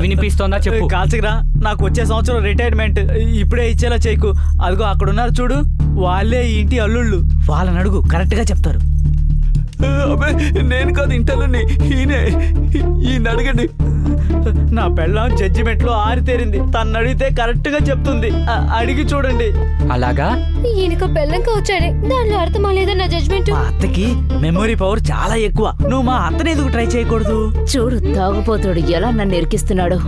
వినిపిస్తోందా చెప్పు. కాల్చకరా, నాకు వచ్చే సంవత్సరం రిటైర్మెంట్, ఇప్పుడే ఇచ్చేలా చేయకు. అదిగో అక్కడ ఉన్నారు చూడు, వాళ్ళే ఈ ఇంటి అల్లుళ్ళు. వాళ్ళని అడుగు, కరెక్ట్గా చెప్తారు. అబ్బే, నేను కాదు ఇంటలోని, ఈయన అడగండి. నా పెళ్ళాం జడ్జిమెంట్లో ఆరితేరింది, తను అడిగితే కరెక్ట్గా చెప్తుంది. అడిగి చూడండి. అలాగా? ఈయనకు పెళ్ళంకా వచ్చాడే, దానిలో అర్థమా లేదా నా జడ్జిమెంట్? మా అత్తకి మెమొరీ పవర్ చాలా ఎక్కువ. నువ్వు మా అత్తని ఎందుకు ట్రై చేయకూడదు? చూడు, తాగుపోతాడు ఎలా నన్ను ఇరికిస్తున్నాడు.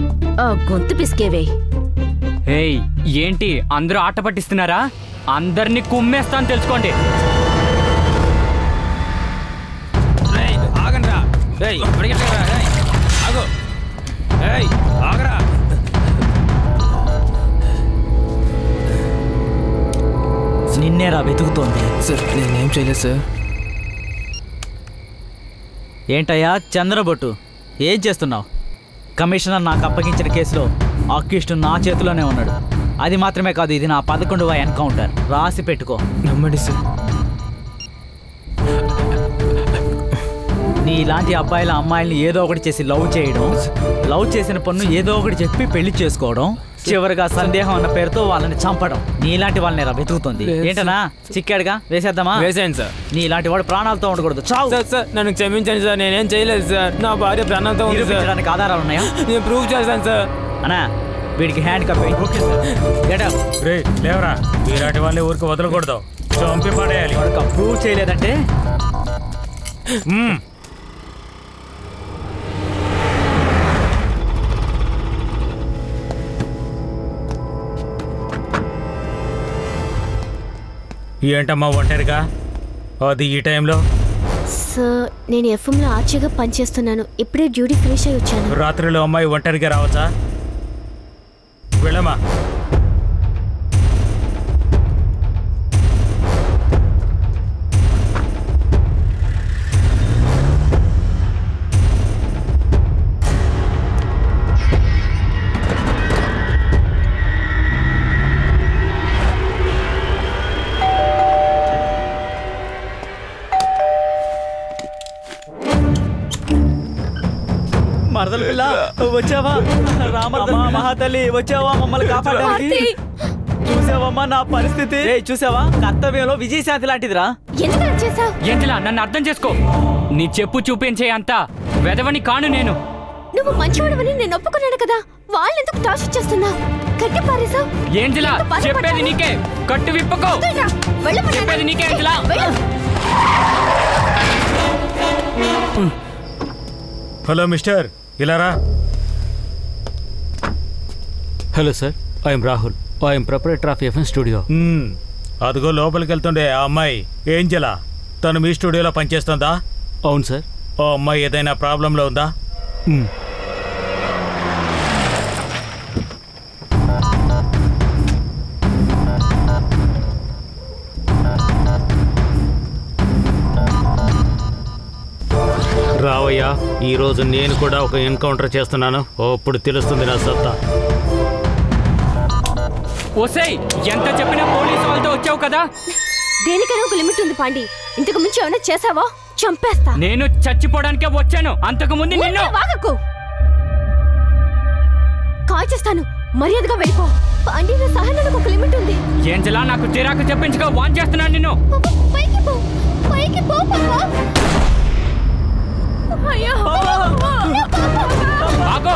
ఆ గొంతు పిసికేవే. ఏయ్, ఏంటి అందరూ ఆట పట్టిస్తున్నారా? అందరినీ కుమ్మేస్తాను తెలుసుకోండి. నిన్నేరా వెతుకుతోంది. సార్ నేనేం చేయలేదు సార్. ఏంటయ్యా చంద్రబొట్టు, ఏం చేస్తున్నావు? కమిషనర్ నాకు అప్పగించిన కేసులో అక్యూస్డ్ నా చేతిలోనే ఉన్నాడు. అది మాత్రమే కాదు, ఇది నా 11వ ఎన్కౌంటర్. రాసి పెట్టుకో. నమ్మండి సార్. నీ ఇలాంటి అబ్బాయిల అమ్మాయిల్ని ఏదో ఒకటి చేసి లవ్ చేయడం, లవ్ చేసిన పన్ను ఏదో ఒకటి చెప్పి పెళ్లి చేసుకోవడం, చివరిగా సందేహం అన్న పేరుతో వాళ్ళని చంపడం. నీలాంటి వాళ్ళని రా వెతుకుతుంది. ఏంటనా చిక్కాడుగా, వేసేద్దామా? వేసేయండి సార్. నీ ఇలాంటి వాడు ప్రాణాలతో ఉండకూడదు. చావు. సార్ నన్ను క్షమించండి సార్, నేనేం చేయలేదు సార్. నా భార్య ప్రాణాలతో ఉంది సార్. నిరూపించడానికి ఆధారాలు ఉన్నాయా? నేను ప్రూవ్ చేశాను సార్. అన్నా వీడికి handcuff okay sir. Get up. రే లేవరా, ఇలాంటి వాళ్ళని ఊరికి వదలకూడదు, చంపి పడేయాలి. వాడికి ప్రూవ్ చేయలేదంటే ఏంటమ్మా ఒంటరిగా అది ఈ టైంలో? సార్ నేను ఎఫ్ఎంలో ఆర్చిగా పనిచేస్తున్నాను. ఇప్పుడే డ్యూటీ ఫినిష్ అయ్యి వచ్చాను. రాత్రిలో అమ్మాయి ఒంటరిగా రావచ్చా? వెళ్ళమ్మా. మరదలు పిల్ల వచ్చావా? రామమ్మ మహాతల్లి వచ్చావా మమ్మల్ని కాపాడడానికి? చూసావమ్మా నా పరిస్థితి? చూసావా కర్తవ్యంలో విజయశాంతి లాంటిదిరా. ఏంజిలా నన్ను అర్థం చేసుకో. నీ చెప్పు చూపించే అంత వెదవని కాను నేను. నువ్వు మంచివాడవని నేను ఒప్పుకున్నాను కదా, వాళ్ళెందుకు టార్చర్ చేస్తున్నావు? కట్టి పారేసావు. ఏంజిలా చెప్పేది నీకే, కట్టు విప్పుకో. చెప్పేది నీకే ఏంజిలా. హలో మిస్టర్, ఇలా రా. Hello sir, I'm Rahul. I'm proprietor of FM studio. అదిగో లోపలికి వెళ్తుండే ఆ అమ్మాయి ఏంజలా, తను మీ స్టూడియోలో పనిచేస్తుందా? అవును సార్. ఆ అమ్మాయి ఏదైనా ప్రాబ్లంలో ఉందా? రావయ్యా, ఈరోజు నేను కూడా ఒక ఎన్కౌంటర్ చేస్తున్నాను, అప్పుడు తెలుస్తుంది నా సత్తా. ఓసేయ్, ఎంత చెప్పినా పోలీసు వాళ్ళతో వచ్చావు కదా. దేనికైనా ఒక లిమిట్ ఉంది పాండి. ఇంతకు మించి ఏమైనా చేసావో చంపేస్తా. నేను చచ్చిపోవడానికే వచ్చాను, అంతకు ముందు నిన్ను. వాగకు, కాల్ చేస్తాను, మర్యాదగా వెళ్ళిపో. పాండి నా సహనానికి ఒక లిమిట్ ఉంది. ఏంజలా నాకు చిరాకు చెప్పించుకో, వాన్ చేస్తున్నాను నిన్ను. పైకి పో, పైకి పో పాపా. ఆగో,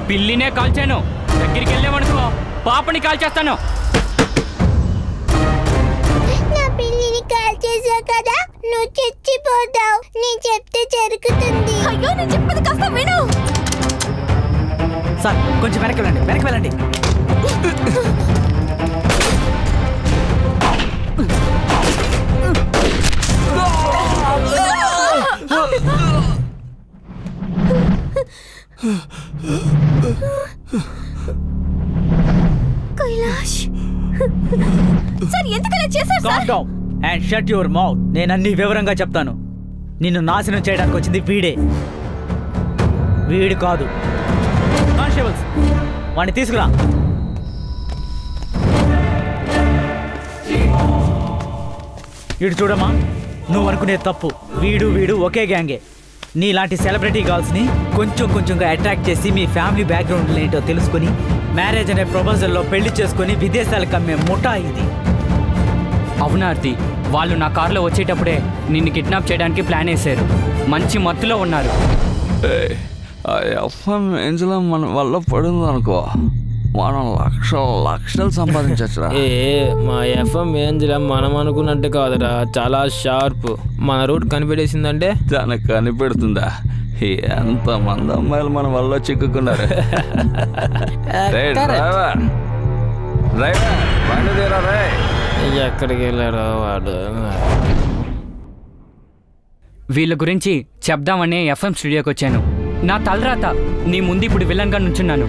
పిల్లినే కాల్చాను, దగ్గరికి వెళ్ళామనుకో పాపని కాల్చేస్తాను. నా పిల్లిని కాల్చేసా కదా, నువ్వు చచ్చిపోతావు. నేను చెప్తే జరుగుతుంది. అయ్యో నేను చెప్పేది కాస్త విను. సార్ కొంచెం వెనక్కి వెళ్ళండి, వెనక్కి వెళ్ళండి. కైలాష్ సార్ ఎందుకలా చేశారు sir? Calm down and shut your mouth. నేను అన్ని వివరంగా చెప్తాను. నిన్ను నాశనం చేయడానికి వచ్చింది వీడే, వీడు కాదు. కానిస్టేబుల్స్ వాడిని తీసుకురా. ఇటు చూడమ్మా, నువ్వు అనుకునే తప్పు. వీడు వీడు ఒకే గ్యాంగే. నీలాంటి సెలబ్రిటీ గర్ల్స్ని కొంచెం కొంచెంగా అట్రాక్ట్ చేసి మీ ఫ్యామిలీ బ్యాక్గ్రౌండ్ ఏంటో తెలుసుకుని మ్యారేజ్ అనే ప్రపోజల్లో పెళ్లి చేసుకుని విదేశాలకు అమ్మే ముఠా ఇది. అవునార్తి, వాళ్ళు నా కారులో వచ్చేటప్పుడే నిన్ను కిడ్నాప్ చేయడానికి ప్లాన్ వేశారు. మంచి మత్తులో ఉన్నారు. ఎఫ్ఎం ఏంజలా మన వల్ల పడింది అనుకో, మనం లక్షలు సంపాదించచ్చురా. మా ఎఫ్ఎం ఏంజిలా మనం అనుకున్నట్టు కాదురా, చాలా షార్ప్. మన రూట్ కనిపెట్టేసిందంటే తనకు కనిపెడుతుందా? ఎంతమంది అమ్మాయిలు మన వల్ల చిక్కుకున్నారు. ఎక్కడికి వెళ్ళారో వాడు. వీళ్ళ గురించి చెప్దామనే ఎఫ్ఎం స్టూడియోకి వచ్చాను. నా తలరాత నీ ముందు ఇప్పుడు విలన్గా నుంచున్నాను.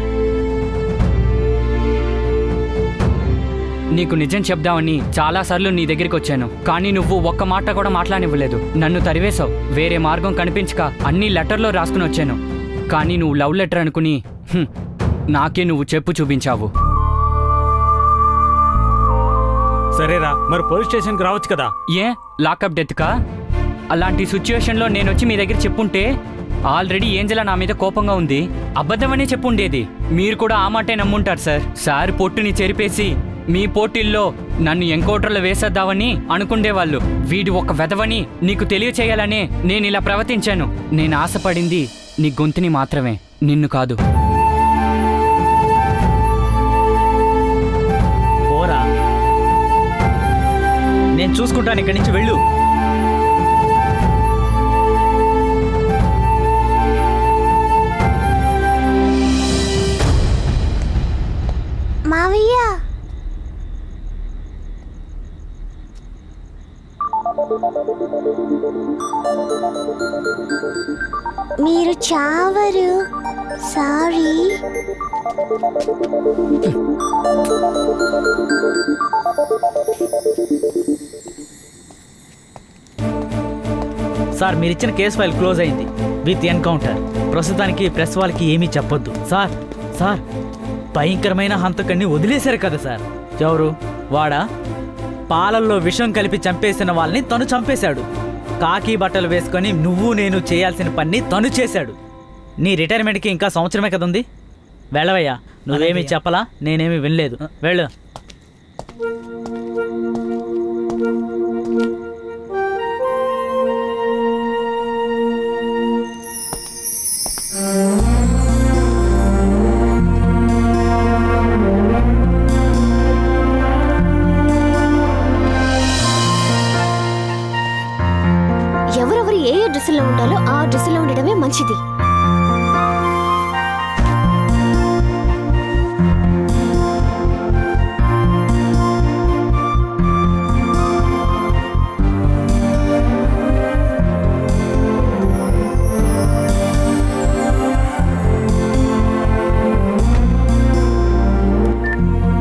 నీకు నిజం చెప్దామని చాలాసార్లు నీ దగ్గరికి వచ్చాను, కానీ నువ్వు ఒక్క మాట కూడా మాట్లాడివ్వలేదు. నన్ను తరివేశావు. వేరే మార్గం కనిపించక అన్ని లెటర్లో రాసుకుని వచ్చాను, కానీ నువ్వు లవ్ లెటర్ అనుకుని నాకే నువ్వు చెప్పు చూపించావు. సరేరా, మరి పోలీస్ స్టేషన్కి రావచ్చు కదా. ఏ లాకప్ డెత్కా? అలాంటి సిచ్యువేషన్లో నేను వచ్చి మీ దగ్గర చెప్పుంటే ఆల్రెడీ ఏంజలా నా మీద కోపంగా ఉంది, అబద్ధమనే చెప్పుండేది. మీరు కూడా ఆ మాటే నమ్ముంటారు సార్. సార్ పొట్టుని చెరిపేసి మీ పోటీల్లో నన్ను ఎన్కౌంటర్లో వేసేద్దామని అనుకుండేవాళ్ళు. వీడు ఒక వెధవని నీకు తెలియచేయాలనే నేను ఇలా ప్రవర్తించాను. నేను ఆశపడింది నీ గొంతుని మాత్రమే, నిన్ను కాదు. నేను చూసుకుంటాను, ఇక్కడి నుంచి వెళ్ళు. మావయ్య మీరు చావరు. సారీ. సార్, మీరిచ్చిన కేసు ఫైల్ క్లోజ్ అయింది విత్ ఎన్కౌంటర్. ప్రస్తుతానికి ప్రెస్ వాళ్ళకి ఏమీ చెప్పొద్దు. సార్ సార్ భయంకరమైన హంతకుడిని వదిలేశారు కదా సార్. ఎవరు వాడా? పాలల్లో విషం కలిపి చంపేసిన వాళ్ళని తను చంపేశాడు. కాకి బట్టలు వేసుకొని నువ్వు నేను చేయాల్సిన పని తను చేశాడు. నీ రిటైర్మెంట్కి ఇంకా సంవత్సరమే కదా ఉంది. వెళ్ళవయ్యా. నువ్వేమీ చెప్పలా, నేనేమీ వినలేదు. వెళ్ళు. ఎవరెవరు ఏ డ్రెస్సులో ఉండాలో ఆ డ్రెస్సులో ఉండడమే మంచిది.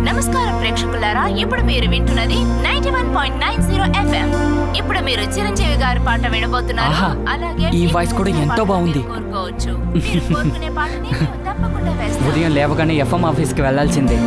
నమస్కారం ప్రేక్షకులారా, ఇప్పుడు మీరు వింటున్నది 91.90 FM. ఇప్పుడు మీరు చిరంజీవి గారి పాట వినబోతున్నారు. అలాగే ఈ వాయిస్ కూడా ఎంతో బాగుంది. కోరుకోవచ్చు. మీరు కోరుకునే పాటని మేము తప్పకుండా వేస్తాం. ఉదయం లేవగానే ఎఫ్ఎం ఆఫీస్కి వెళ్ళాల్సిందే.